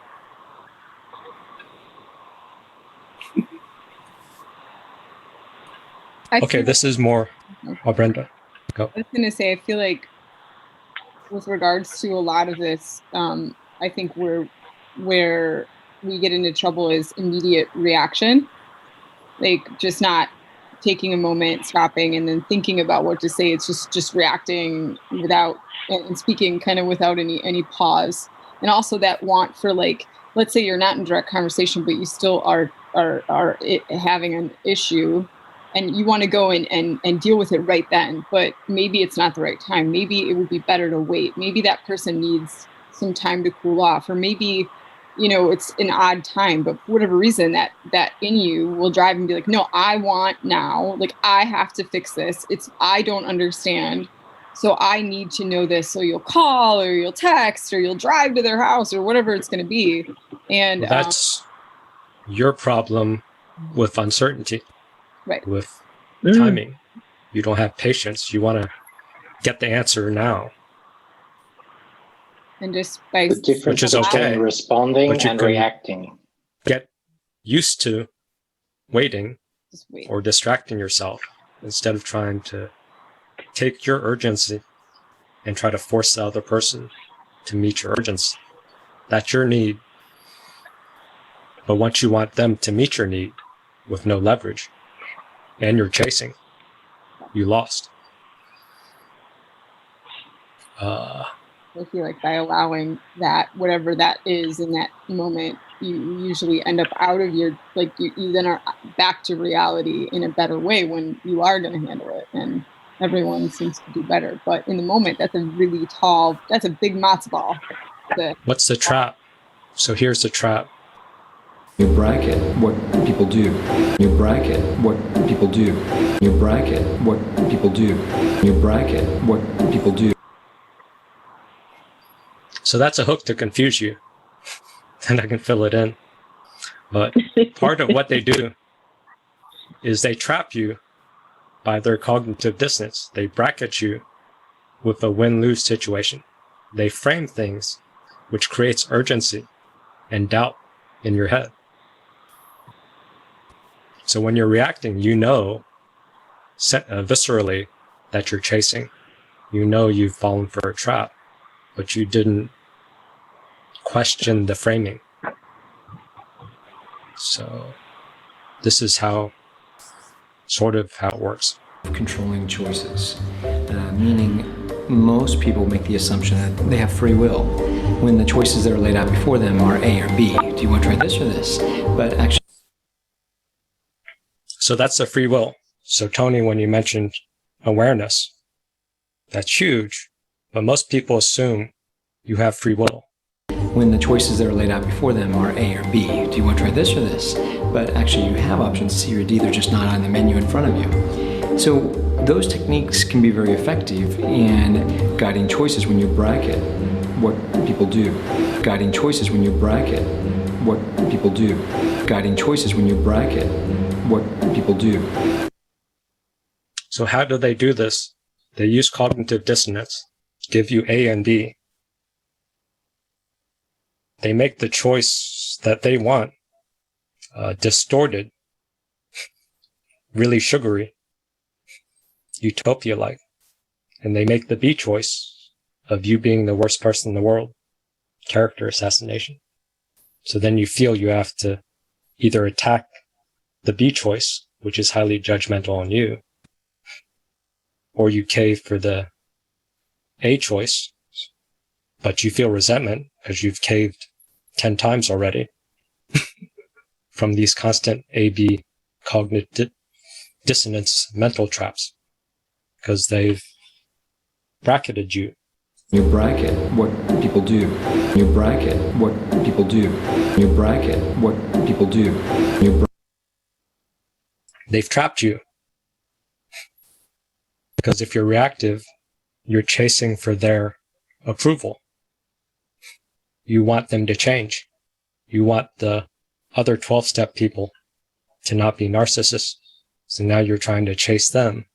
Okay, this is more. Oh, Brenda, go. I was going to say, I feel like with regards to a lot of this, I think where we get into trouble is immediate reaction. Like just not taking a moment, stopping, and then thinking about what to say. It's just reacting without and speaking kind of without any pause. And also that want for, like, let's say you're not in direct conversation, but you still are having an issue. And you want to go and deal with it right then, but maybe it's not the right time. Maybe it would be better to wait. Maybe that person needs some time to cool off, or maybe, it's an odd time, but for whatever reason that in you will drive and be like, no, I want now, like I have to fix this. I don't understand. So I need to know this. So you'll call or you'll text or you'll drive to their house or whatever it's going to be. And that's your problem with uncertainty. Right. With timing. You don't have patience. You want to get the answer now. And just by the difference which is between okay, responding and reacting. Get used to waiting just wait. or distracting yourself instead of trying to take your urgency and try to force the other person to meet your urgency. That's your need. But once you want them to meet your need with no leverage and you're chasing, you lost. I feel like by allowing that, whatever that is in that moment, you usually end up out of your, like you then are back to reality in a better way when you are going to handle it. And everyone seems to do better. But in the moment, that's a really tall, that's a big matzo ball. What's the trap? So here's the trap. You bracket what people do. You bracket what people do. You bracket what people do. You bracket what people do. So that's a hook to confuse you. And I can fill it in. But part of what they do is they trap you by their cognitive dissonance. They bracket you with a win-lose situation. They frame things which creates urgency and doubt in your head. So when you're reacting, you know viscerally that you're chasing. You know you've fallen for a trap, but you didn't question the framing. So this is sort of how it works. Controlling choices, meaning most people make the assumption that they have free will when the choices that are laid out before them are A or B. Do you want to try this or this? But actually, so that's the free will. So Tony, when you mentioned awareness, that's huge, but most people assume you have free will. When the choices that are laid out before them are A or B. Do you want to try this or this? But actually you have options C or D, they're just not on the menu in front of you. So those techniques can be very effective in guiding choices when you bracket what people do. Guiding choices when you bracket what people do. Guiding choices when you bracket what people do. So how do they do this? They use cognitive dissonance, give you A and B. They make the choice that they want distorted, really sugary, utopia-like. And they make the B choice of you being the worst person in the world, character assassination. So then you feel you have to either attack the B choice, which is highly judgmental on you, or you cave for the A choice, but you feel resentment because you've caved 10 times already from these constant A-B cognitive dissonance mental traps because they've bracketed you. You bracket what people do. You bracket what people do. You bracket what people do. They've trapped you because if you're reactive, you're chasing for their approval. You want them to change. You want the other 12-step people to not be narcissists. So now you're trying to chase them.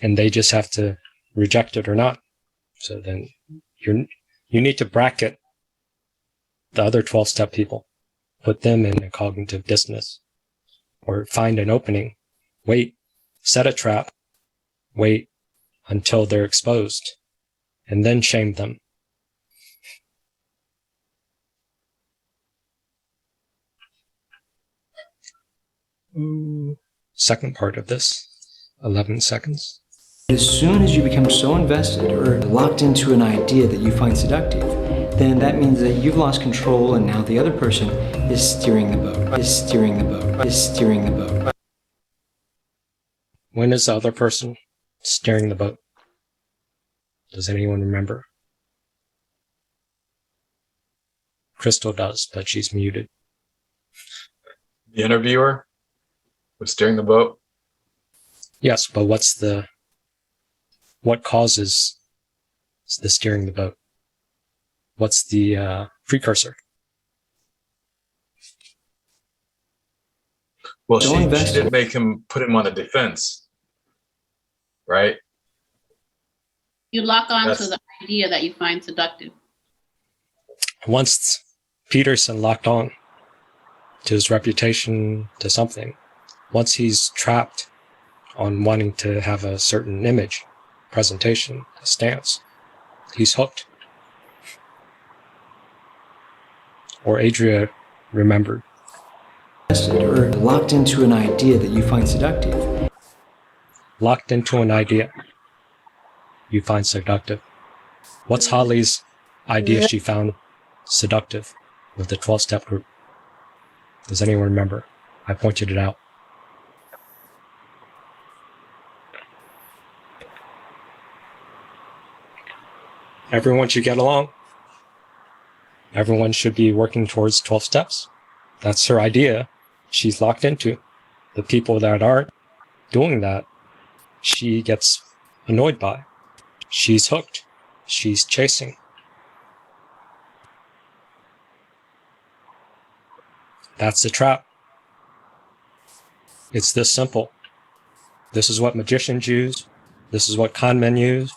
And they just have to reject it or not. So then you need to bracket the other 12-step people, put them in a cognitive dissonance, or find an opening, wait, set a trap, wait until they're exposed, and then shame them. Second part of this, 11 seconds. As soon as you become so invested or locked into an idea that you find seductive, then that means that you've lost control and now the other person is steering the boat, is steering the boat, is steering the boat. When is the other person steering the boat? Does anyone remember? Crystal does, but she's muted. The interviewer was steering the boat? Yes, but what causes the steering the boat? What's the precursor? Well, she did make him put him on the defense, right? You lock on to the idea that you find seductive. Once Peterson locked on to his reputation, to something, once he's trapped on wanting to have a certain image, presentation, a stance, he's hooked. Or Adria remembered. Or locked into an idea that you find seductive. Locked into an idea you find seductive. What's Holly's idea she found seductive with the 12-step group? Does anyone remember? I pointed it out. Everyone should get along. Everyone should be working towards 12 steps. That's her idea. She's locked into. The people that aren't doing that, she gets annoyed by. She's hooked. She's chasing. That's the trap. It's this simple. This is what magicians use. This is what con men use.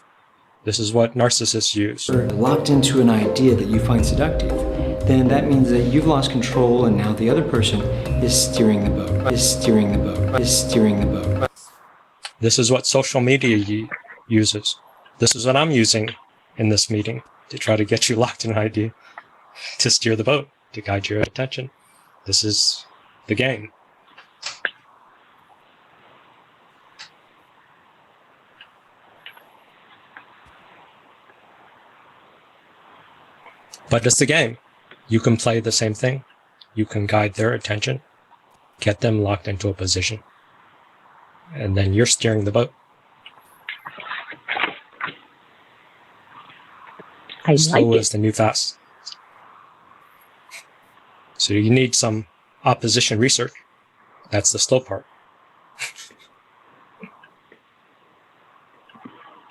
This is what narcissists use. Or locked into an idea that you find seductive, then that means that you've lost control and now the other person is steering the boat, is steering the boat, is steering the boat. This is what social media uses. This is what I'm using in this meeting to try to get you locked in an idea, to steer the boat, to guide your attention. This is the game. But it's the game. You can play the same thing. You can guide their attention, get them locked into a position, and then you're steering the boat. Slow is the new fast. So you need some opposition research. That's the slow part.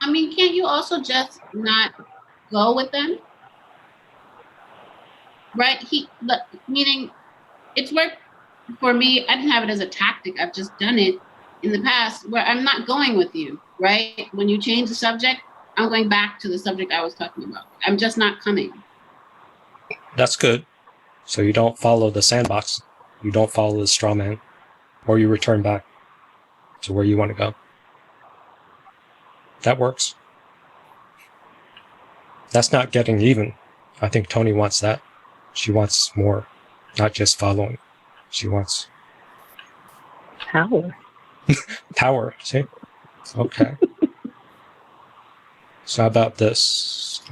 I mean, can't you also just not go with them? Right? Meaning it's worked for me. I didn't have it as a tactic. I've just done it in the past where I'm not going with you, right? When you change the subject, I'm going back to the subject I was talking about. I'm just not coming. That's good. So you don't follow the sandbox. You don't follow the straw man, or you return back to where you want to go. That works. That's not getting even. I think Tony wants that. She wants more, not just following. She wants power. Power, see? Okay. So how about this?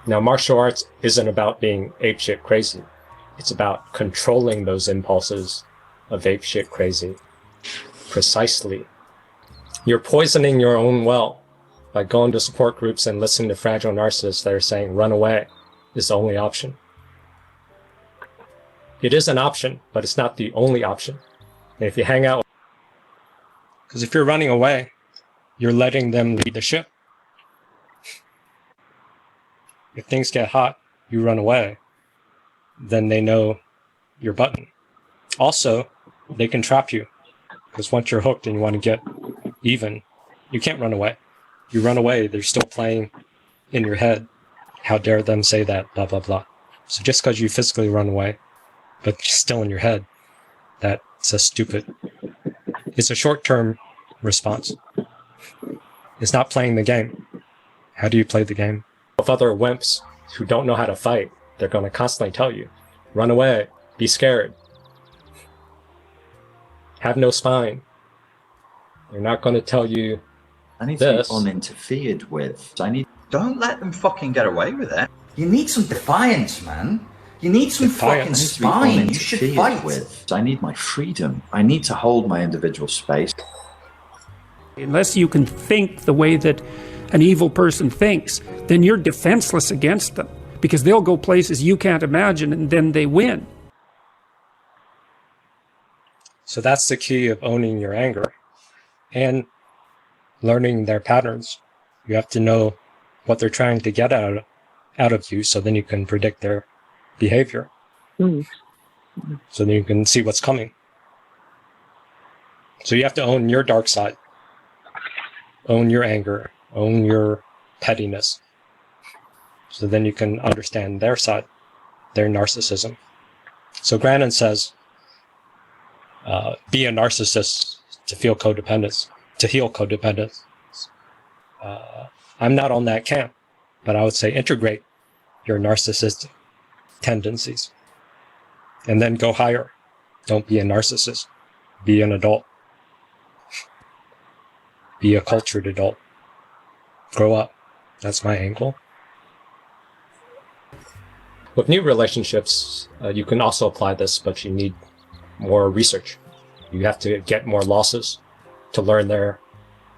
Now, martial arts isn't about being apeshit crazy. It's about controlling those impulses of apeshit crazy. Precisely. You're poisoning your own well by going to support groups and listening to fragile narcissists that are saying run away is the only option. It is an option, but it's not the only option. And if you hang out, because if you're running away, you're letting them lead the ship. If things get hot, you run away, then they know your button. Also, they can trap you, because once you're hooked and you want to get even, you can't run away. You run away, they're still playing in your head. How dare them say that, blah, blah, blah. So just because you physically run away, but still in your head, that's a stupid. It's a short-term response. It's not playing the game. How do you play the game? If other wimps who don't know how to fight, they're going to constantly tell you, run away, be scared, have no spine. They're not going to tell you I need this. to be uninterfered with. Don't let them fucking get away with it. You need some defiance, man. You need some fucking spine. You should fight with. I need my freedom. I need to hold my individual space. Unless you can think the way that an evil person thinks, then you're defenseless against them because they'll go places you can't imagine and then they win. So that's the key of owning your anger and learning their patterns. You have to know what they're trying to get out of you so then you can predict their behavior. So then you can see what's coming. So you have to own your dark side, own your anger, own your pettiness. So then you can understand their side, their narcissism. So Grannon says, be a narcissist to feel codependence, to heal codependence. I'm not on that camp, but I would say integrate your narcissistic tendencies and then go higher. Don't be a narcissist. Be an adult. Be a cultured adult. Grow up. That's my angle. With new relationships, you can also apply this, but you need more research. You have to get more losses to learn their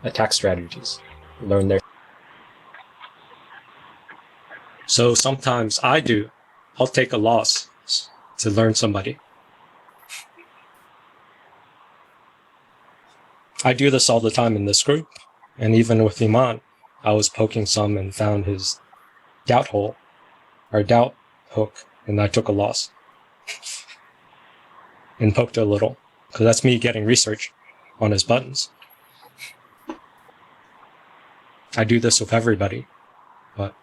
attack strategies, learn their. So sometimes I'll take a loss to learn somebody. I do this all the time in this group, and even with Iman, I was poking some and found his doubt hole, or doubt hook, and I took a loss and poked a little, because that's me getting research on his buttons. I do this with everybody, but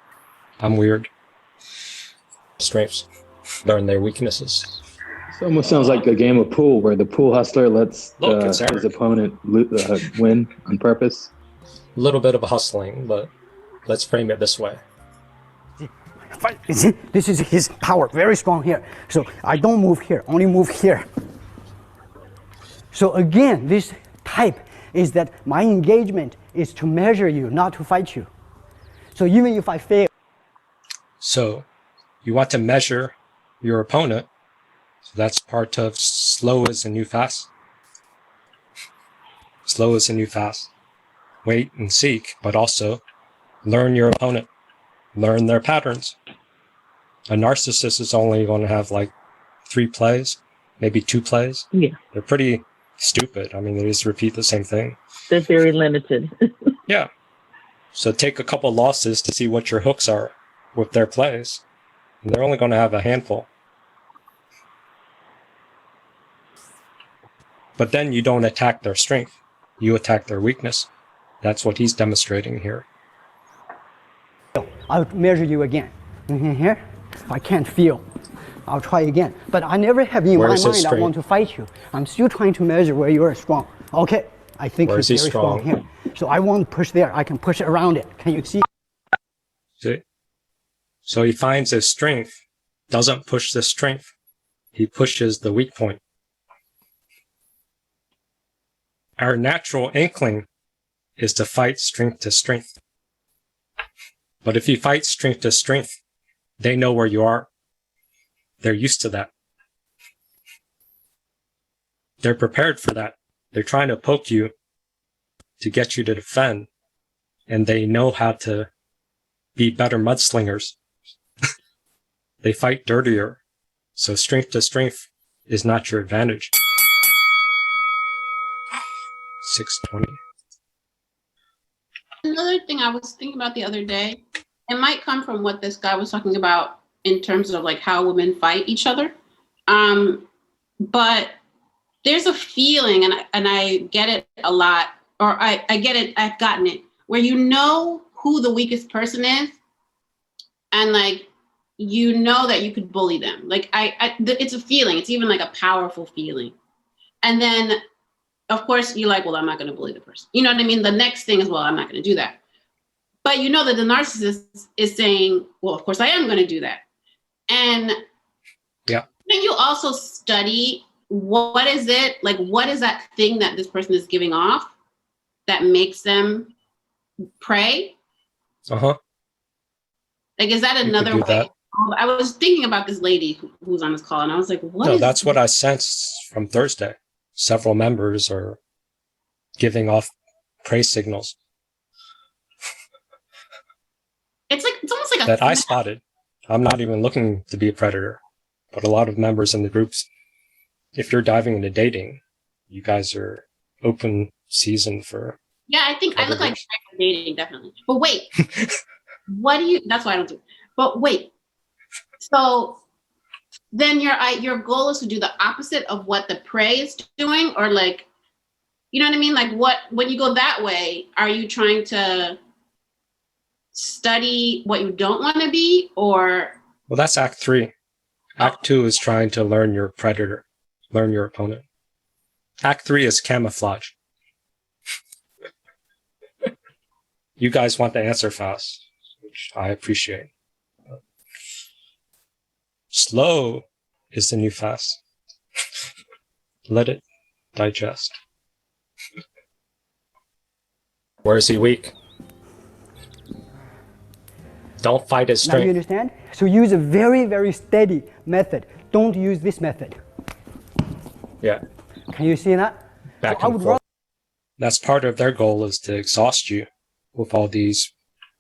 I'm weird. Strengths, learn their weaknesses. It almost sounds like a game of pool where the pool hustler lets his opponent win on purpose. A little bit of a hustling, but let's frame it this way. This is his power, very strong here. So I don't move here, only move here. So again, this type is that my engagement is to measure you, not to fight you. So even if I fail. So you want to measure your opponent. So that's part of slow is the new fast. Slow is the new fast. Wait and seek, but also learn your opponent. Learn their patterns. A narcissist is only going to have like 3 plays, maybe 2 plays. Yeah. They're pretty stupid. I mean, they just repeat the same thing. They're very limited. Yeah. So take a couple losses to see what your hooks are with their plays. And they're only going to have a handful. But then you don't attack their strength. You attack their weakness. That's what he's demonstrating here. I'll measure you again. Here. If I can't feel, I'll try again. But I never have in my mind I want to fight you. I'm still trying to measure where you are strong. Okay, I think he's very strong here. So I won't push there. I can push around it. Can you see? See? So he finds his strength, doesn't push the strength. He pushes the weak point. Our natural inkling is to fight strength to strength. But if you fight strength to strength, they know where you are. They're used to that. They're prepared for that. They're trying to poke you to get you to defend, and they know how to be better mudslingers. They fight dirtier. So strength to strength is not your advantage. 620. Another thing I was thinking about the other day, it might come from what this guy was talking about in terms of like how women fight each other. But there's a feeling, and I get it a lot, or I get it, I've gotten it, where you know who the weakest person is, and like, you know that you could bully them. Like it's a feeling, it's even like a powerful feeling. And then of course you're like, well, I'm not going to bully the person. You know what I mean? The next thing is, well, I'm not going to do that. But you know that the narcissist is saying, well, of course I am going to do that. And yeah, then you also study what is it, like, what is that thing that this person is giving off that makes them pray? Uh-huh. Like, is that another way? That. I was thinking about this lady who's on this call, and I was like, what No, that's what I sensed from Thursday. Several members are giving off praise signals. It's almost like that I spotted. I'm not even looking to be a predator, but a lot of members in the groups, if you're diving into dating, you guys are open season for. Yeah, I think I look like for dating, definitely. But wait, that's why I don't do it. But wait, so then your goal is to do the opposite of what the prey is doing, or like you know what I mean? Like when you go that way, are you trying to study what you don't want to be, or? Well, that's Act 3. Act 2 is trying to learn your predator, learn your opponent. Act 3 is camouflage. You guys want the answer fast, which I appreciate. Slow is the new fast. Let it digest. Where is he weak? Don't fight his strength. Now you understand? So use a very, very steady method. Don't use this method. Yeah. Can you see that? Back so and forth. That's part of their goal, is to exhaust you with all these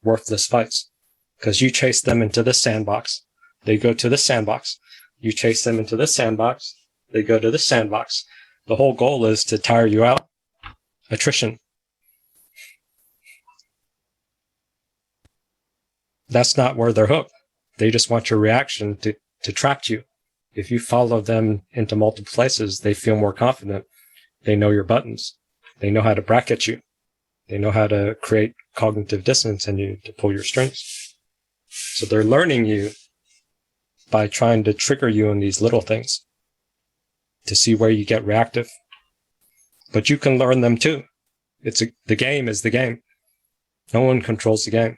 worthless fights. Because you chase them into the sandbox. They go to the sandbox. You chase them into the sandbox. They go to the sandbox. The whole goal is to tire you out. Attrition. That's not where they're hooked. They just want your reaction to trap you. If you follow them into multiple places, they feel more confident. They know your buttons. They know how to bracket you. They know how to create cognitive dissonance in you to pull your strings. So they're learning you by trying to trigger you in these little things to see where you get reactive. But you can learn them too. The game is the game. No one controls the game.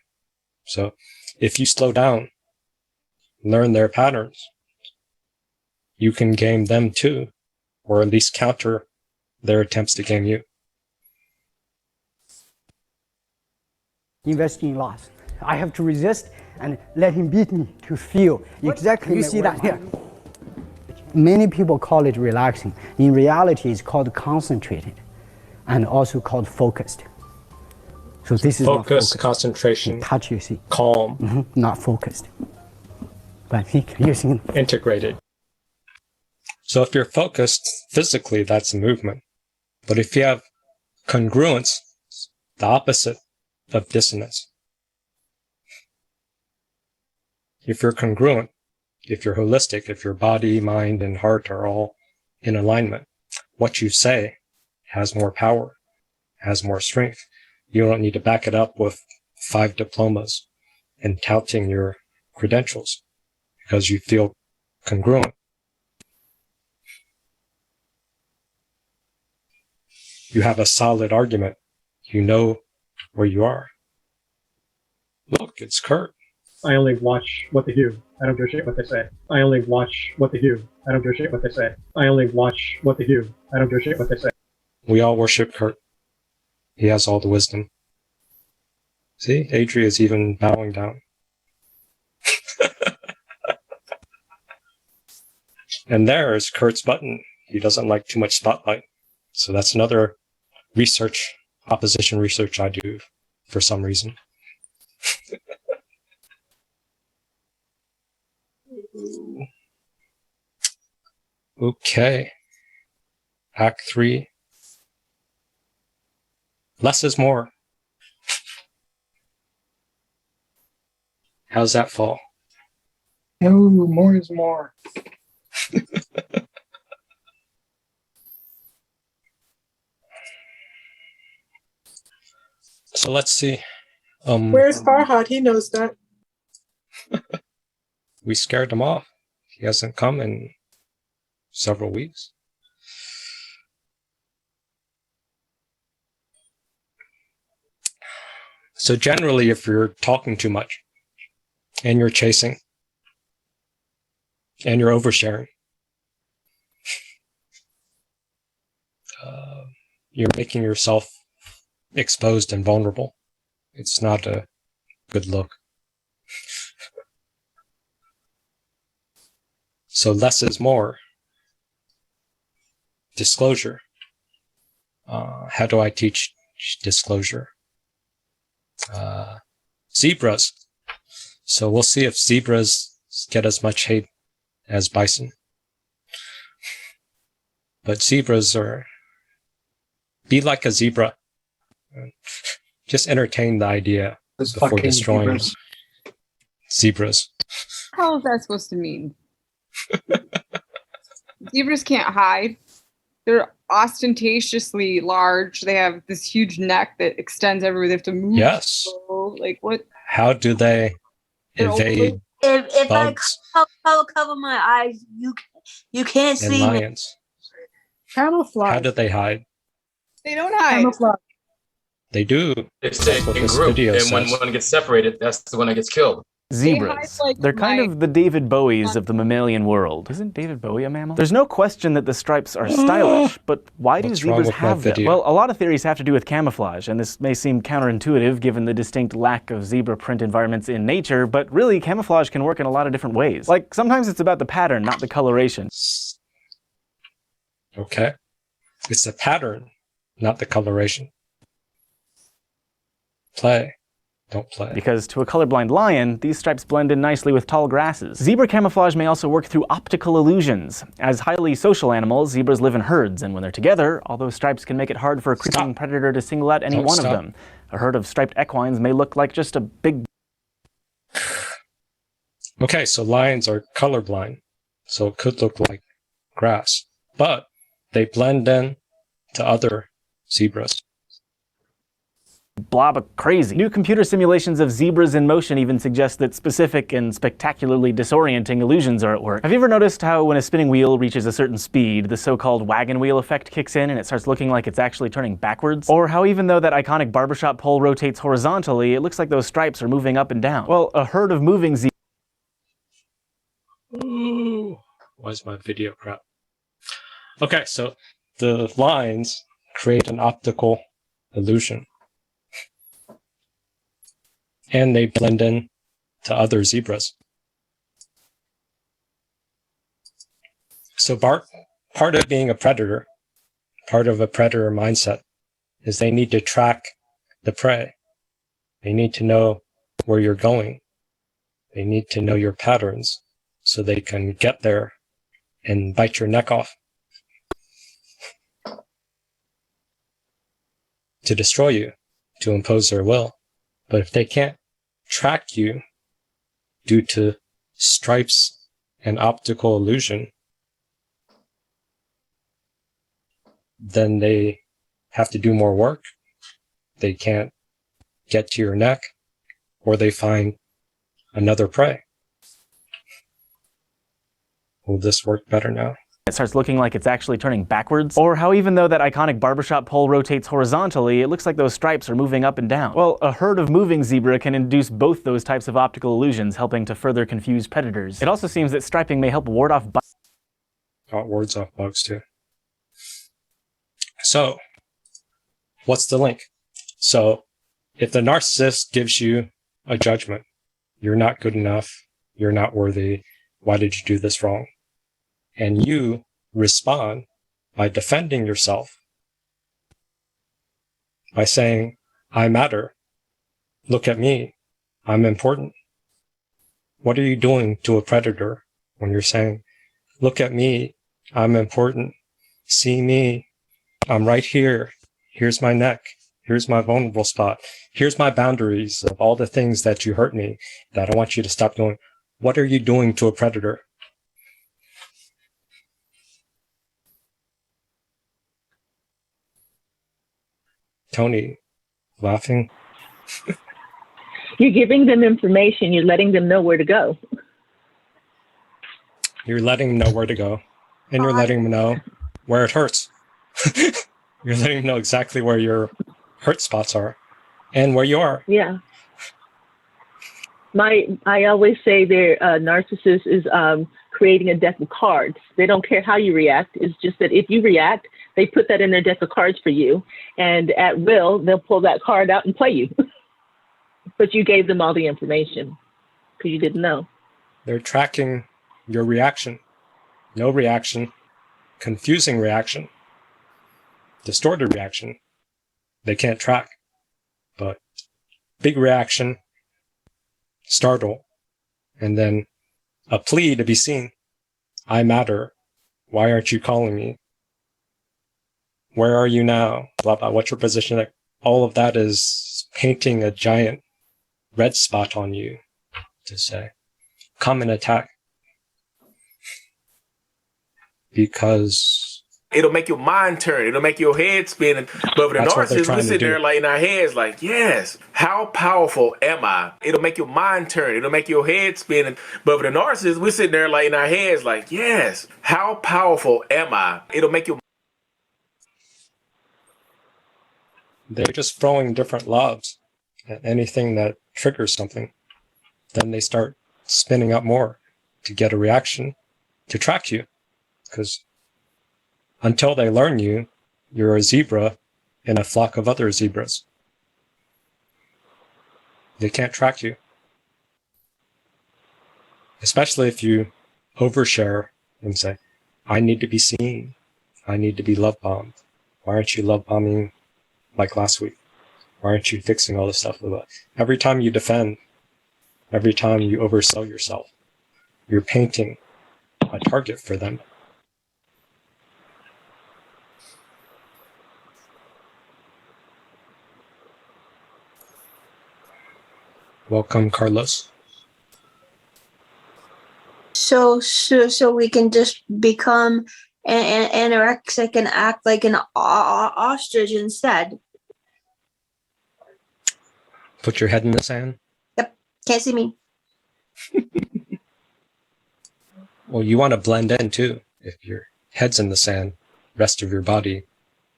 So if you slow down, learn their patterns, you can game them too, or at least counter their attempts to game you. Investing in loss. I have to resist and let him beat me to feel exactly. You see that here? Many people call it relaxing. In reality, it's called concentrated and also called focused. So this is focus, concentration, touch, you see. Calm. Not focused. But you're seeing integrated. So if you're focused physically, that's a movement. But if you have congruence, the opposite of dissonance. If you're congruent, if you're holistic, if your body, mind, and heart are all in alignment, what you say has more power, has more strength. You don't need to back it up with 5 diplomas and touting your credentials because you feel congruent. You have a solid argument. You know where you are. Look, it's Kurt. I only watch what they do. I don't give a shit what they say. I only watch what they do. I don't give a shit what they say. I only watch what they do. I don't give a shit what they say. We all worship Kurt. He has all the wisdom. See, Adria's even bowing down. And there is Kurt's button. He doesn't like too much spotlight. So that's another opposition research I do for some reason. Okay. Act 3. Less is more. How's that fall? Oh, more is more. So let's see. Where's Farhad? He knows that. We scared him off. He hasn't come in several weeks. So generally, if you're talking too much and you're chasing and you're oversharing, you're making yourself exposed and vulnerable. It's not a good look. So less is more. Disclosure. How do I teach disclosure? Zebras. So we'll see if zebras get as much hate as bison. But zebras be like a zebra. Just entertain the idea before destroying zebras. How is that supposed to mean? Zebras can't hide. they're ostentatiously large. They have this huge neck that extends everywhere. They have to move. Yes. Slow. Like what? How do they evade If bugs I cover my eyes, you can't and see lions? Camouflage. How do they hide? They don't hide. Camouflage. They do. They stay That's what in this group, video and when says. one gets separated, that's the one that gets killed. Zebras. They're kind of the David Bowies of the mammalian world. Isn't David Bowie a mammal? There's no question that the stripes are stylish, but why do zebras have them? Well, a lot of theories have to do with camouflage, and this may seem counterintuitive given the distinct lack of zebra print environments in nature, but really camouflage can work in a lot of different ways. Like, sometimes it's about the pattern, not the coloration. Okay. It's the pattern, not the coloration. Play. Don't play. Because to a colorblind lion, these stripes blend in nicely with tall grasses. Zebra camouflage may also work through optical illusions. As highly social animals, zebras live in herds, and when they're together, all those stripes can make it hard for a creeping predator to single out any one of them. A herd of striped equines may look like just a big... Okay, so lions are colorblind, so it could look like grass, but they blend in to other zebras. Blob of crazy. New computer simulations of zebras in motion even suggest that specific and spectacularly disorienting illusions are at work. Have you ever noticed how when a spinning wheel reaches a certain speed, the so-called wagon wheel effect kicks in and it starts looking like it's actually turning backwards? Or how even though that iconic barbershop pole rotates horizontally, it looks like those stripes are moving up and down? Well, a herd of moving zebras... Why's my video crap? Okay, so the lines create an optical illusion. And they blend in to other zebras. So part of being a predator, part of a predator mindset, is they need to track the prey. They need to know where you're going. They need to know your patterns so they can get there and bite your neck off to destroy you, to impose their will. But if they can't track you due to stripes and optical illusion, then they have to do more work. They can't get to your neck, or they find another prey. Will this work better now? It starts looking like it's actually turning backwards. Or how even though that iconic barbershop pole rotates horizontally, it looks like those stripes are moving up and down. Well, a herd of moving zebra can induce both those types of optical illusions, helping to further confuse predators. It also seems that striping may help ward off bugs. Oh, it wards off bugs too. So, what's the link? So, if the narcissist gives you a judgment, you're not good enough, you're not worthy, why did you do this wrong? And you respond by defending yourself, by saying, I matter. Look at me. I'm important. What are you doing to a predator when you're saying, look at me. I'm important. See me. I'm right here. Here's my neck. Here's my vulnerable spot. Here's my boundaries of all the things that you hurt me that I want you to stop doing. What are you doing to a predator? Tony, laughing. You're giving them information. You're letting them know where to go. You're letting them know where to go. And you're letting them know where it hurts. You're letting them know exactly where your hurt spots are and where you are. Yeah. I always say their narcissist is creating a deck of cards. They don't care how you react. It's just that if you react, they put that in their deck of cards for you. And at will, they'll pull that card out and play you. But you gave them all the information because you didn't know. They're tracking your reaction. No reaction. Confusing reaction. Distorted reaction. They can't track. But big reaction. Startle. And then a plea to be seen. I matter. Why aren't you calling me? Where are you now? Blah, blah. What's your position? All of that is painting a giant red spot on you to say, come and attack. Because It'll make your mind turn. It'll make your head spin. But with the narcissist, we sit there like in our heads like, yes, how powerful am I? It'll make your mind turn. It'll make your head spin. But with the narcissist, we sit there like in our heads like, yes, how powerful am I? It'll make your... They're just throwing different loves at anything that triggers something. Then they start spinning up more to get a reaction to track you. Because until they learn you, you're a zebra in a flock of other zebras. They can't track you. Especially if you overshare and say, I need to be seen. I need to be love bombed. Why aren't you love bombing like last week? Why aren't you fixing all this stuff? Every time you defend, every time you oversell yourself, you're painting a target for them. Welcome, Carlos. So we can just become anorexic and act like an ostrich instead. Put your head in the sand? Yep. Can't see me. Well, you want to blend in too. If your head's in the sand, rest of your body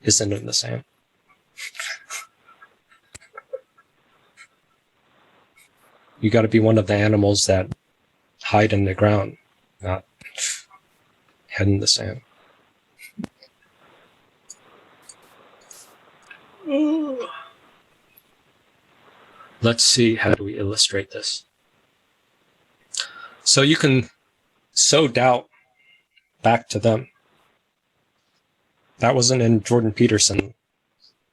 isn't in the sand. You got to be one of the animals that hide in the ground, not head in the sand. Let's see, how do we illustrate this? So you can sow doubt back to them. That wasn't in Jordan Peterson's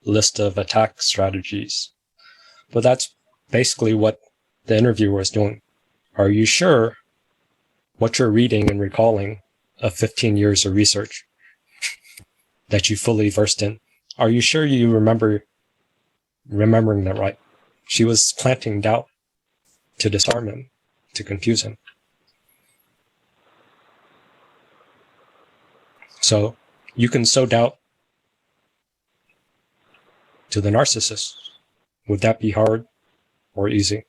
list of attack strategies, but that's basically what the interviewer was doing. Are you sure what you're reading and recalling of 15 years of research that you fully versed in? Are you sure you remembering that right? She was planting doubt to disarm him, to confuse him. So you can sow doubt to the narcissist. Would that be hard or easy?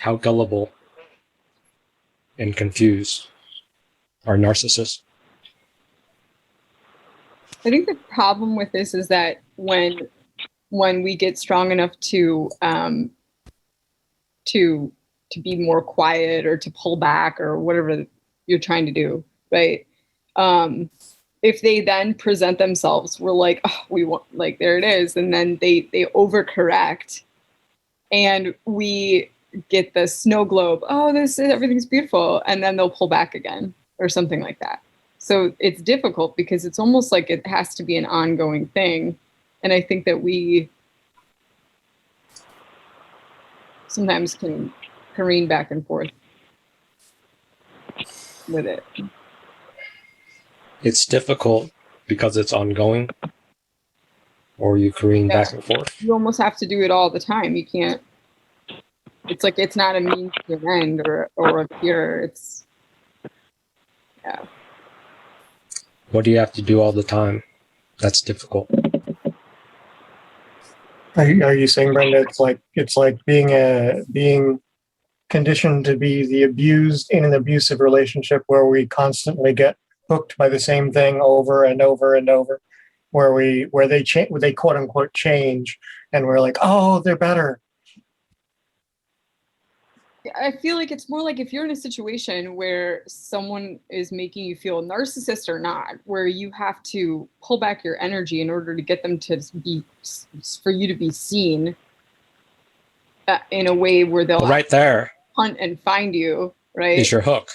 How gullible and confused are narcissists? I think the problem with this is that when we get strong enough to be more quiet or to pull back or whatever you're trying to do, right? If they then present themselves, we're like, oh, we want, like, there it is, and then they overcorrect, and we get the snow globe. Oh, everything's beautiful, and then they'll pull back again or something like that. So it's difficult because it's almost like it has to be an ongoing thing. And I think that we sometimes can careen back and forth with it. It's difficult because it's ongoing, or you careen back and forth. You almost have to do it all the time. You can't, it's like, it's not a means to an end or a cure. It's, yeah. What do you have to do all the time? That's difficult. Are you saying, Brenda, it's like being conditioned to be the abused in an abusive relationship where we constantly get hooked by the same thing over and over and over, where they quote unquote change, and we're like, oh, they're better. I feel like it's more like if you're in a situation where someone is making you feel a narcissist or not, where you have to pull back your energy in order to get them to be, for you to be seen in a way where they'll right there hunt and find you, right? Is your hook.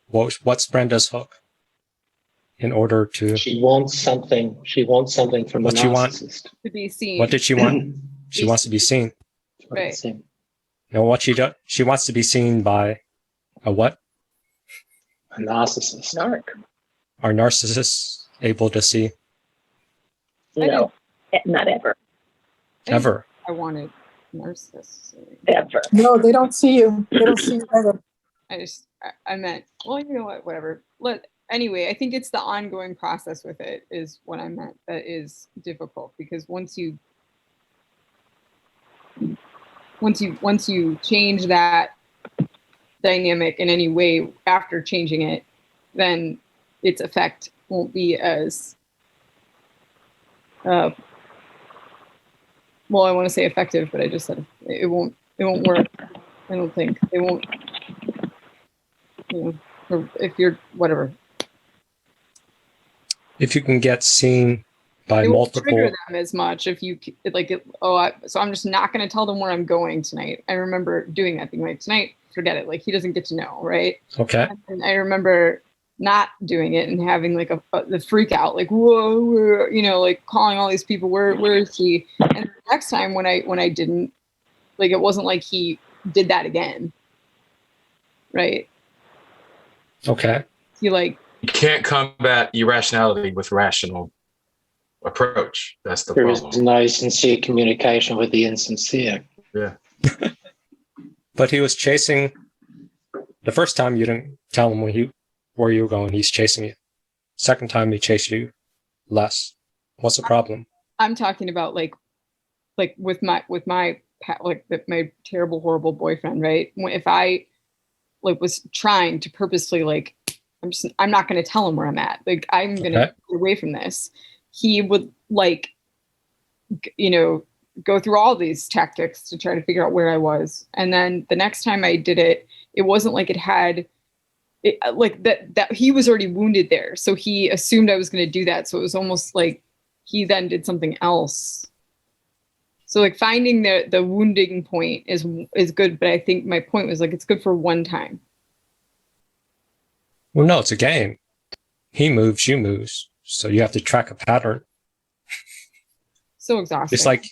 What's Brenda's hook? In order to... She wants something from the narcissist. To be seen. What did she want? She wants to be seen. Right. And what she does, she wants to be seen by a what? A narcissist. Are narcissists able to see? No, not ever. Ever. I wanted narcissists. Ever. No, they don't see you. They don't see you ever. I meant, well, you know what, whatever. Anyway, I think it's the ongoing process with it is what I meant that is difficult, because once you change that dynamic in any way after changing it, then its effect won't be as well, I want to say effective, but I just said it won't work. I don't think it won't, or if you're whatever. If you can get seen by it won't multiple, trigger them as much if you like it. So I'm just not going to tell them where I'm going tonight. I remember doing that thing like tonight. Forget it. Like he doesn't get to know, right? Okay. And I remember not doing it and having like the freak out, like whoa, like calling all these people. Where is he? And the next time when I didn't, like it wasn't like he did that again, right? Okay. He like. You can't combat irrationality with rational approach. That's the problem. There is no sincere communication with the insincere. Yeah. But he was chasing. The first time you didn't tell him where you were going. He's chasing you. Second time he chased you less. What's the problem? I'm talking about like with my my terrible horrible boyfriend, right? If I like was trying to purposely like I'm not going to tell him where I'm at. Like I'm going to get away from this. He would like go through all these tactics to try to figure out where I was. And then the next time I did it, it wasn't like it had like that he was already wounded there. So he assumed I was going to do that. So it was almost like he then did something else. So like finding the wounding point is good. But I think my point was like, it's good for one time. Well, no, it's a game. He moves, you move. So you have to track a pattern. So exhausting. It's like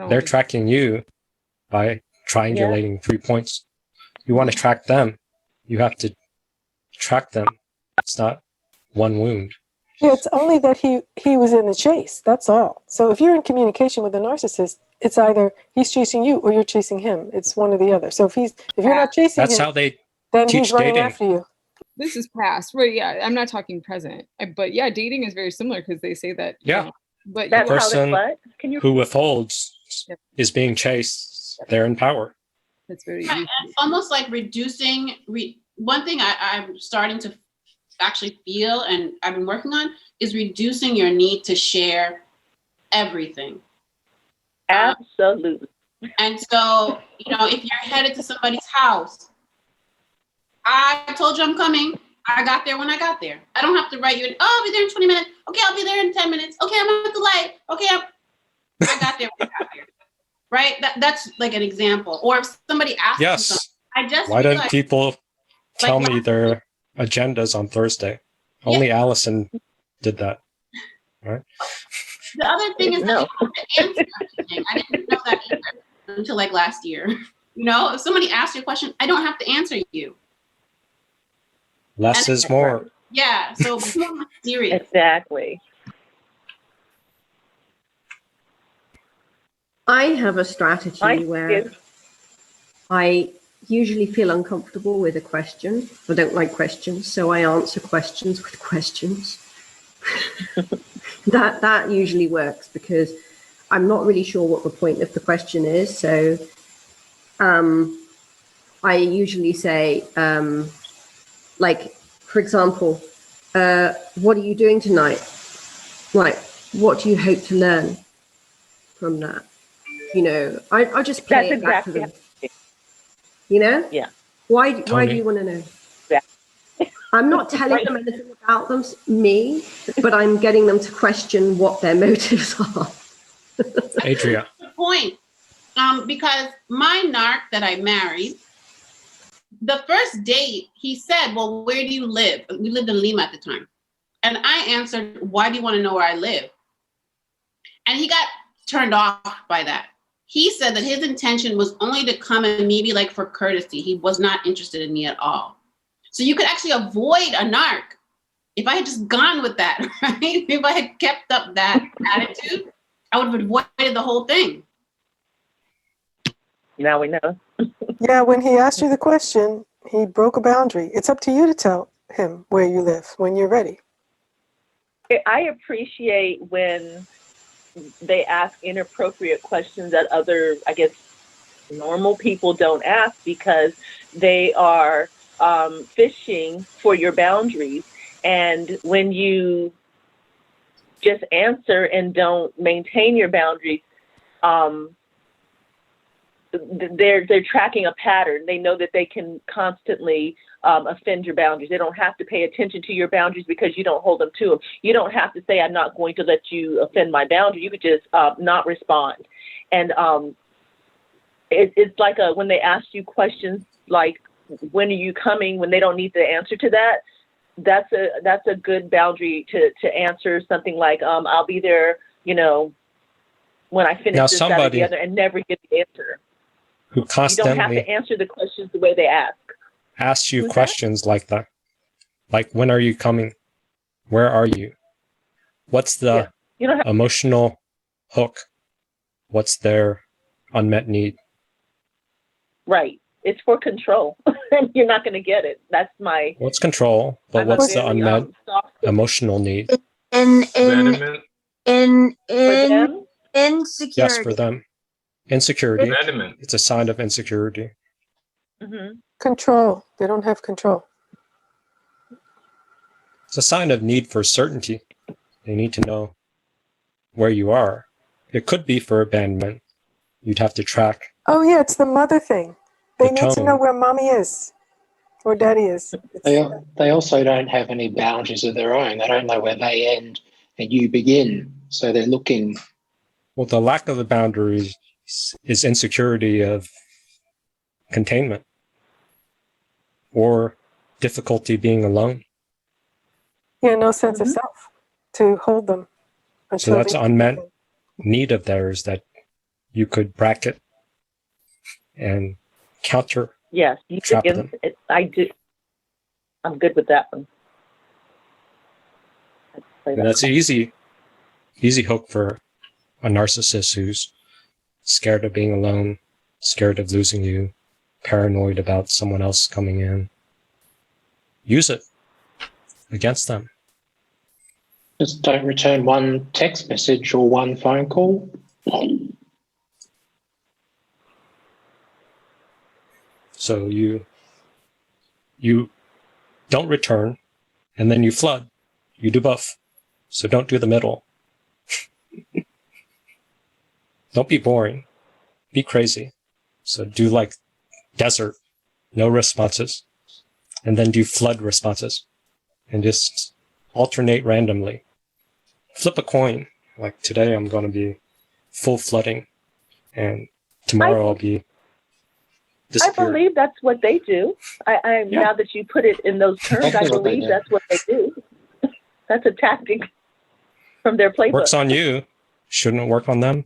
they're tracking you by triangulating 3 points. You want to track them. You have to track them. It's not one wound. Yeah, it's only that he was in the chase. That's all. So if you're in communication with a narcissist, it's either he's chasing you or you're chasing him. It's one or the other. So if you're not chasing That's him, how they then teach he's running dating. after you. This is past. Right, yeah. I'm not talking present. But yeah, dating is very similar because they say that. Yeah. But the person who withholds is being chased. They're in power. That's very easy. It's almost like reducing. One thing I'm starting to actually feel, and I've been working on, is reducing your need to share everything. Absolutely. And so, if you're headed to somebody's house, I told you I'm coming. I got there when I got there. I don't have to write you. I'll be there in 20 minutes. Okay, I'll be there in 10 minutes. Okay, I'm at the light. Okay, I got there when I got there. Right? That's like an example. Or if somebody asks me something, why don't people tell me their agendas on Thursday? Only Allison did that. Right? The other thing is that you have to answer everything. I didn't know that either until like last year. If somebody asks you a question, I don't have to answer you. Less is more. Yeah, so be more serious. Exactly. I have a strategy where I usually feel uncomfortable with a question. I don't like questions, so I answer questions with questions. That usually works because I'm not really sure what the point of the question is. So I usually say, like, for example, what are you doing tonight? Like, what do you hope to learn from that? I just play it back to them. Yeah. Why do you want to know? Yeah. I'm not telling them anything about me, but I'm getting them to question what their motives are. Adria. Good point. Because my narc that I married, the first date, he said, well, where do you live? We lived in Lima at the time. And I answered, why do you want to know where I live? And he got turned off by that. He said that his intention was only to come and maybe like for courtesy. He was not interested in me at all. So you could actually avoid a narc if I had just gone with that, right? If I had kept up that attitude, I would have avoided the whole thing. Now we know. Yeah, when he asked you the question, he broke a boundary. It's up to you to tell him where you live when you're ready. I appreciate when they ask inappropriate questions that other, I guess, normal people don't ask, because they are fishing for your boundaries. And when you just answer and don't maintain your boundaries, they're tracking a pattern. They know that they can constantly offend your boundaries. They don't have to pay attention to your boundaries because you don't hold them to them. You don't have to say, I'm not going to let you offend my boundary. You could just not respond. And it's like when they ask you questions like, when are you coming, when they don't need the answer to that, that's a good boundary to answer something like, I'll be there, when I finish this, that, or the other, and never get the answer. Who constantly you don't have to answer the questions the way they ask. Asks you questions like that. Like, when are you coming? Where are you? What's the emotional hook? What's their unmet need? Right. It's for control. And you're not going to get it. That's my... What's control? But what's the unmet emotional need? Insecurity. Yes, for them. Insecurity. It's a sign of insecurity. Mm-hmm. Control. They don't have control. It's a sign of need for certainty. They need to know where you are. It could be for abandonment. You'd have to track. Oh, yeah, it's the mother thing. They need to know where mommy is or daddy is. They also don't have any boundaries of their own. They don't know where they end and you begin. So they're looking. Well, the lack of the boundaries is insecurity of containment or difficulty being alone. Yeah, no sense of self to hold them. So that's unmet need of theirs that you could bracket and counter. Yes, you could. I do. I'm good with that one. That's an easy hook for a narcissist who's scared of being alone, scared of losing you, paranoid about someone else coming in. Use it against them. Just don't return one text message or one phone call. So you don't return, and then you flood. You do both. So don't do the middle. Don't be boring. Be crazy. So do like desert, no responses, and then do flood responses, and just alternate randomly. Flip a coin. Like today I'm going to be full flooding, and tomorrow I'll be disappearing. I believe that's what they do. Now that you put it in those terms, I believe that's what they do. That's a tactic from their playbook. Works on you. Shouldn't it work on them?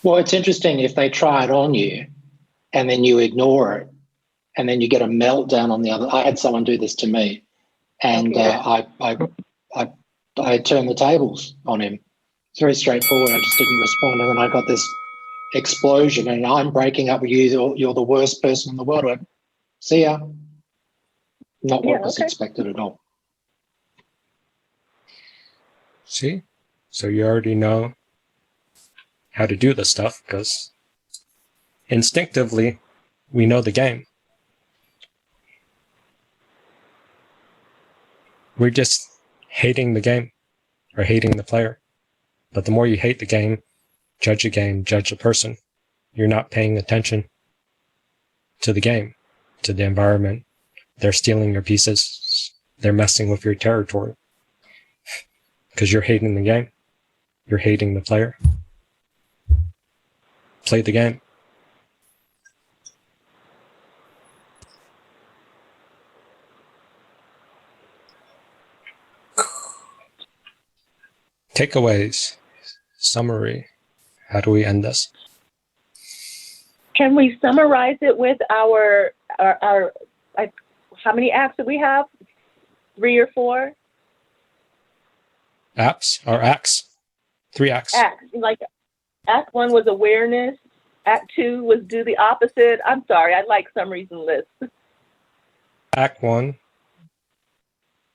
Well, it's interesting if they try it on you and then you ignore it and then you get a meltdown on the other. I had someone do this to me, and I turned the tables on him. It's very straightforward. I just didn't respond, and then I got this explosion, and I'm breaking up with you. You're the worst person in the world. I went, see ya. Not what was expected at all. See? So you already know how to do this stuff because instinctively we know the game. We're just hating the game or hating the player. But the more you hate the game, judge the person, you're not paying attention to the game, to the environment. They're stealing your pieces. They're messing with your territory. Because you're hating the game. You're hating the player. Play the game. Takeaways. Summary. How do we end this? Can we summarize it with our how many acts do we have? 3 or 4? Apps or acts? 3 acts. Acts. Like Act 1 was awareness. Act 2 was do the opposite. I'm sorry, I like summaries and lists. Act 1,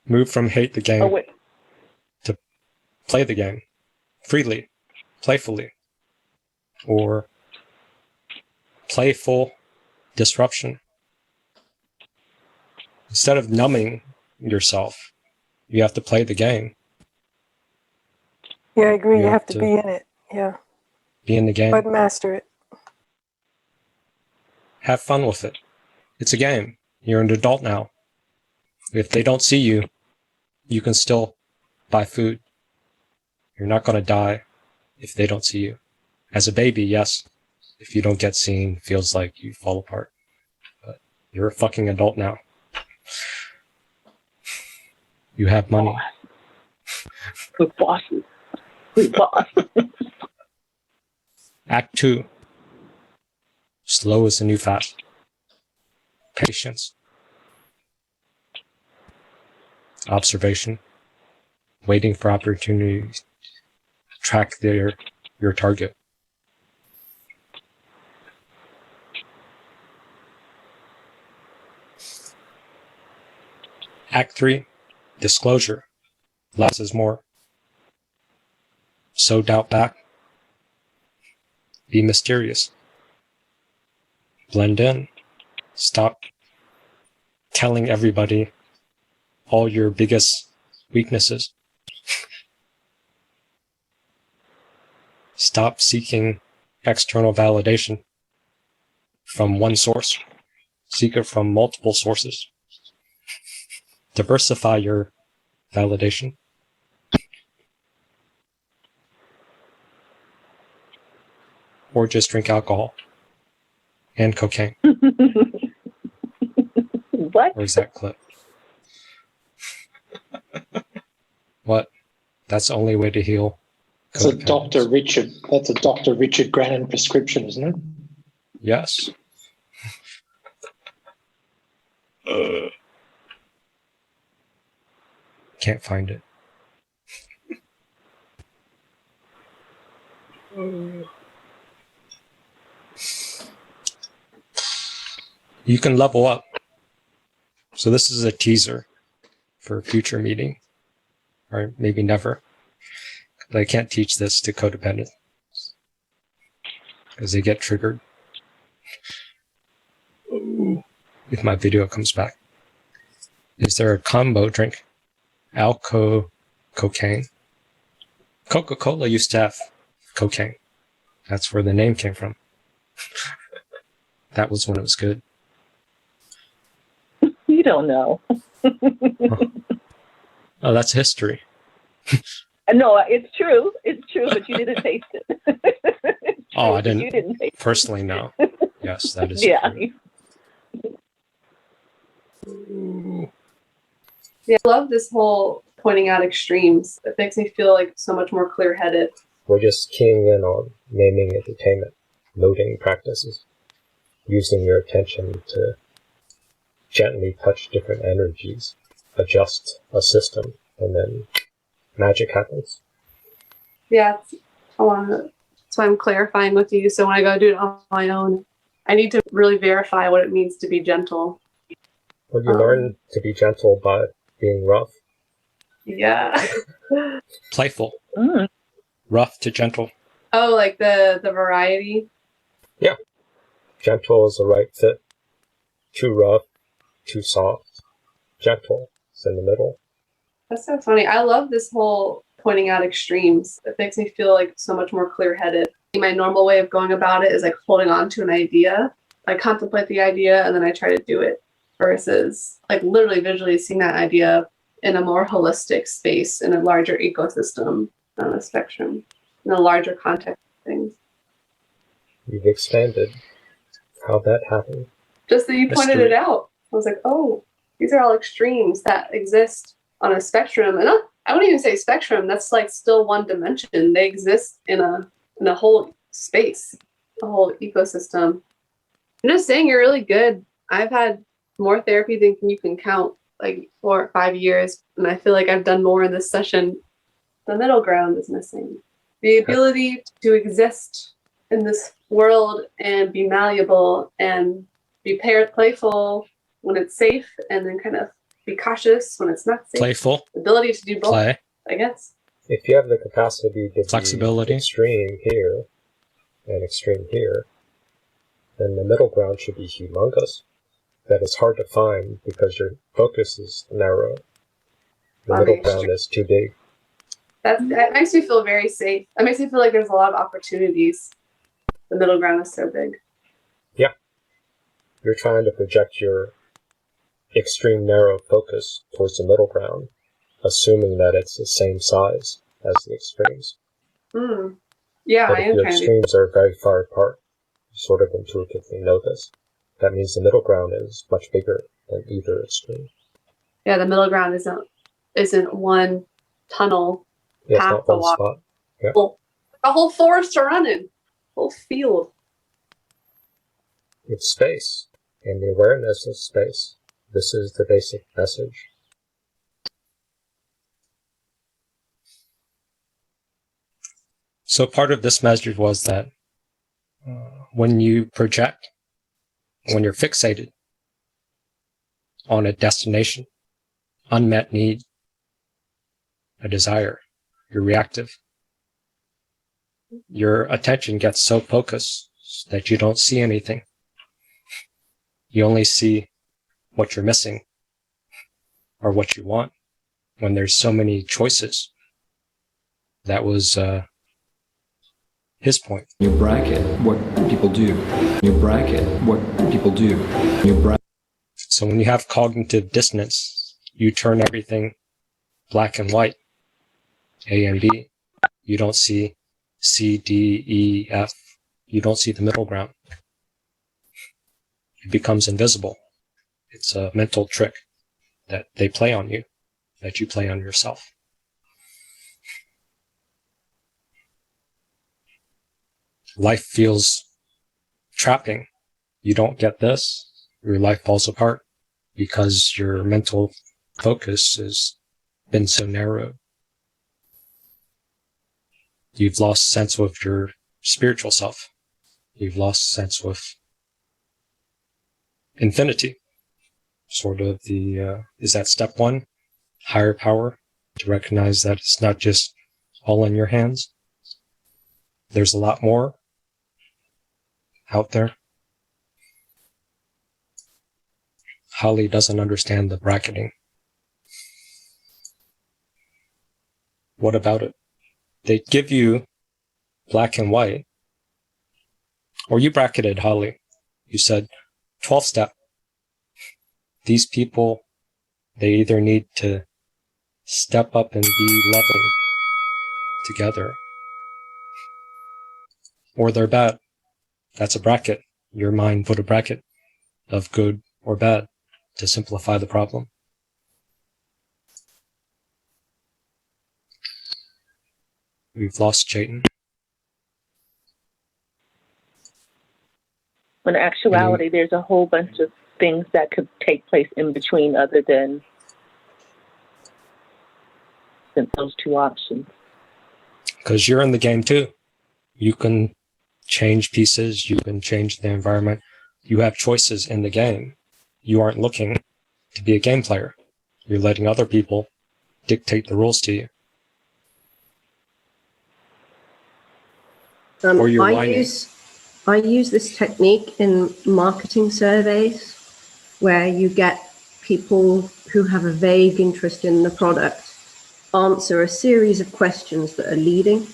move from hate the game to play the game freely, playfully, or playful disruption. Instead of numbing yourself, you have to play the game. Yeah, I agree. You have to be in it. Yeah. Be in the game. But master it. Have fun with it. It's a game. You're an adult now. If they don't see you, you can still buy food. You're not going to die if they don't see you. As a baby, yes. If you don't get seen, it feels like you fall apart. But you're a fucking adult now. You have money. Good bosses. Good boss. Act 2. Slow is the new fast. Patience. Observation. Waiting for opportunities. Track your target. Act 3. Disclosure. Less is more. Sow doubt back. Be mysterious. Blend in. Stop telling everybody all your biggest weaknesses. Stop seeking external validation from one source. Seek it from multiple sources. Diversify your validation. Or just drink alcohol and cocaine. What? Where's that clip? What? That's the only way to heal. That's a Dr. Richard Grannon prescription, isn't it? Yes. Can't find it. You can level up. So this is a teaser for a future meeting, or maybe never. But I can't teach this to codependents because they get triggered if my video comes back. Is there a combo drink? Alco cocaine. Coca-Cola used to have cocaine. That's where the name came from. That was when it was good. You don't know. Oh, that's history. No, it's true. It's true, but you didn't taste it. Oh, I didn't, you didn't taste personally know. Yes, that is yeah. true. Yeah, I love this whole pointing out extremes. It makes me feel like so much more clear-headed. We're just keying in on naming entertainment, noting practices, using your attention to gently touch different energies, adjust a system, and then magic happens. Yeah, that's why I'm clarifying with you. So when I go do it on my own, I need to really verify what it means to be gentle. Well, you learn to be gentle by being rough. Yeah. Playful. Rough to gentle. Oh, like the variety? Yeah. Gentle is the right fit. Too rough, too soft. Gentle is in the middle. That's so funny. I love this whole pointing out extremes. It makes me feel like so much more clear-headed. My normal way of going about it is like holding on to an idea. I contemplate the idea and then I try to do it, versus like literally visually seeing that idea in a more holistic space, in a larger ecosystem, on a spectrum, in a larger context of things. You've expanded. How'd that happen? Just that you pointed it out. I was like, oh, these are all extremes that exist on a spectrum. And I wouldn't even say spectrum. That's like still one dimension. They exist in a whole space, a whole ecosystem. I'm just saying you're really good. I've had more therapy than you can count, like 4 or 5 years. And I feel like I've done more in this session. The middle ground is missing. The ability to exist in this world and be malleable and be playful when it's safe, and then kind of be cautious when it's not safe. Playful. Ability to do both, Play. I guess. If you have the capacity to Flexibility. be extreme here and extreme here, then the middle ground should be humongous. That is hard to find because your focus is narrow. The middle ground is too big. That makes me feel very safe. That makes me feel like there's a lot of opportunities. The middle ground is so big. Yeah. You're trying to project your extreme narrow focus towards the middle ground, assuming that it's the same size as the extremes. Yeah, but I if am your trying extremes are very far apart, you sort of intuitively know this. That means the middle ground is much bigger than either extreme. Yeah, the middle ground isn't one tunnel path to walk. Spot. Yeah. A whole forest to run in, whole field. It's space, and the awareness of space. This is the basic message. So part of this message was that when you project, when you're fixated on a destination, unmet need, a desire, you're reactive. Your attention gets so focused that you don't see anything. You only see what you're missing or what you want when there's so many choices. That was his point. You bracket what people do. You bracket what people do. You bracket. So when you have cognitive dissonance, you turn everything black and white, A and B. You don't see C, D, E, F. You don't see the middle ground. It becomes invisible. It's a mental trick that they play on you, that you play on yourself. Life feels trapping. You don't get this, your life falls apart because your mental focus has been so narrow. You've lost sense of your spiritual self. You've lost sense of infinity. Sort of is that step one? Higher power, to recognize that it's not just all in your hands. There's a lot more out there. Holly doesn't understand the bracketing. What about it? They give you black and white, or you bracketed Holly. You said 12 step. These people, they either need to step up and be loving together, or they're bad. That's a bracket. Your mind put a bracket of good or bad to simplify the problem. We've lost Chayton. In actuality, there's a whole bunch of things that could take place in between other than those two options. Because you're in the game too. You can change pieces, you can change the environment. You have choices in the game. You aren't looking to be a game player. You're letting other people dictate the rules to you. Or you're whining. I use this technique in marketing surveys where you get people who have a vague interest in the product answer a series of questions that are leading,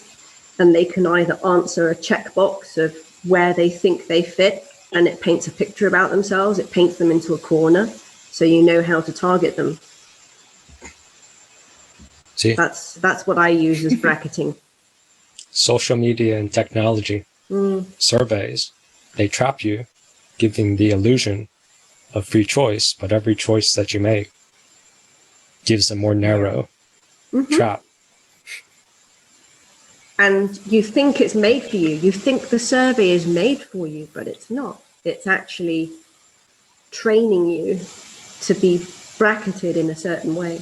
and they can either answer a checkbox of where they think they fit, and it paints a picture about themselves, it paints them into a corner, so you know how to target them. See? That's what I use as bracketing. Social media and technology surveys, they trap you, giving the illusion of free choice, but every choice that you make gives a more narrow trap. And you think it's made for you. You think the survey is made for you, but it's not. It's actually training you to be bracketed in a certain way.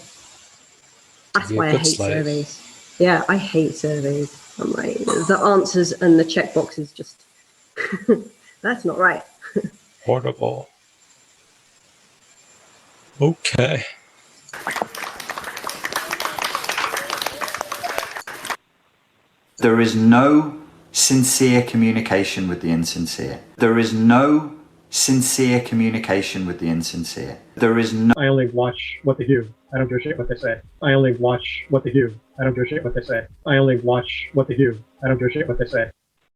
That's why I hate surveys. Yeah, I hate surveys. I'm like, the answers and the checkboxes just, that's not right. Horrible. Okay. There is no sincere communication with the insincere. There is no sincere communication with the insincere. There is no... I only watch what they do. I don't give a shit what they say. I only watch what they do. I don't give a shit what they say. I only watch what they do. I don't give a shit what they say.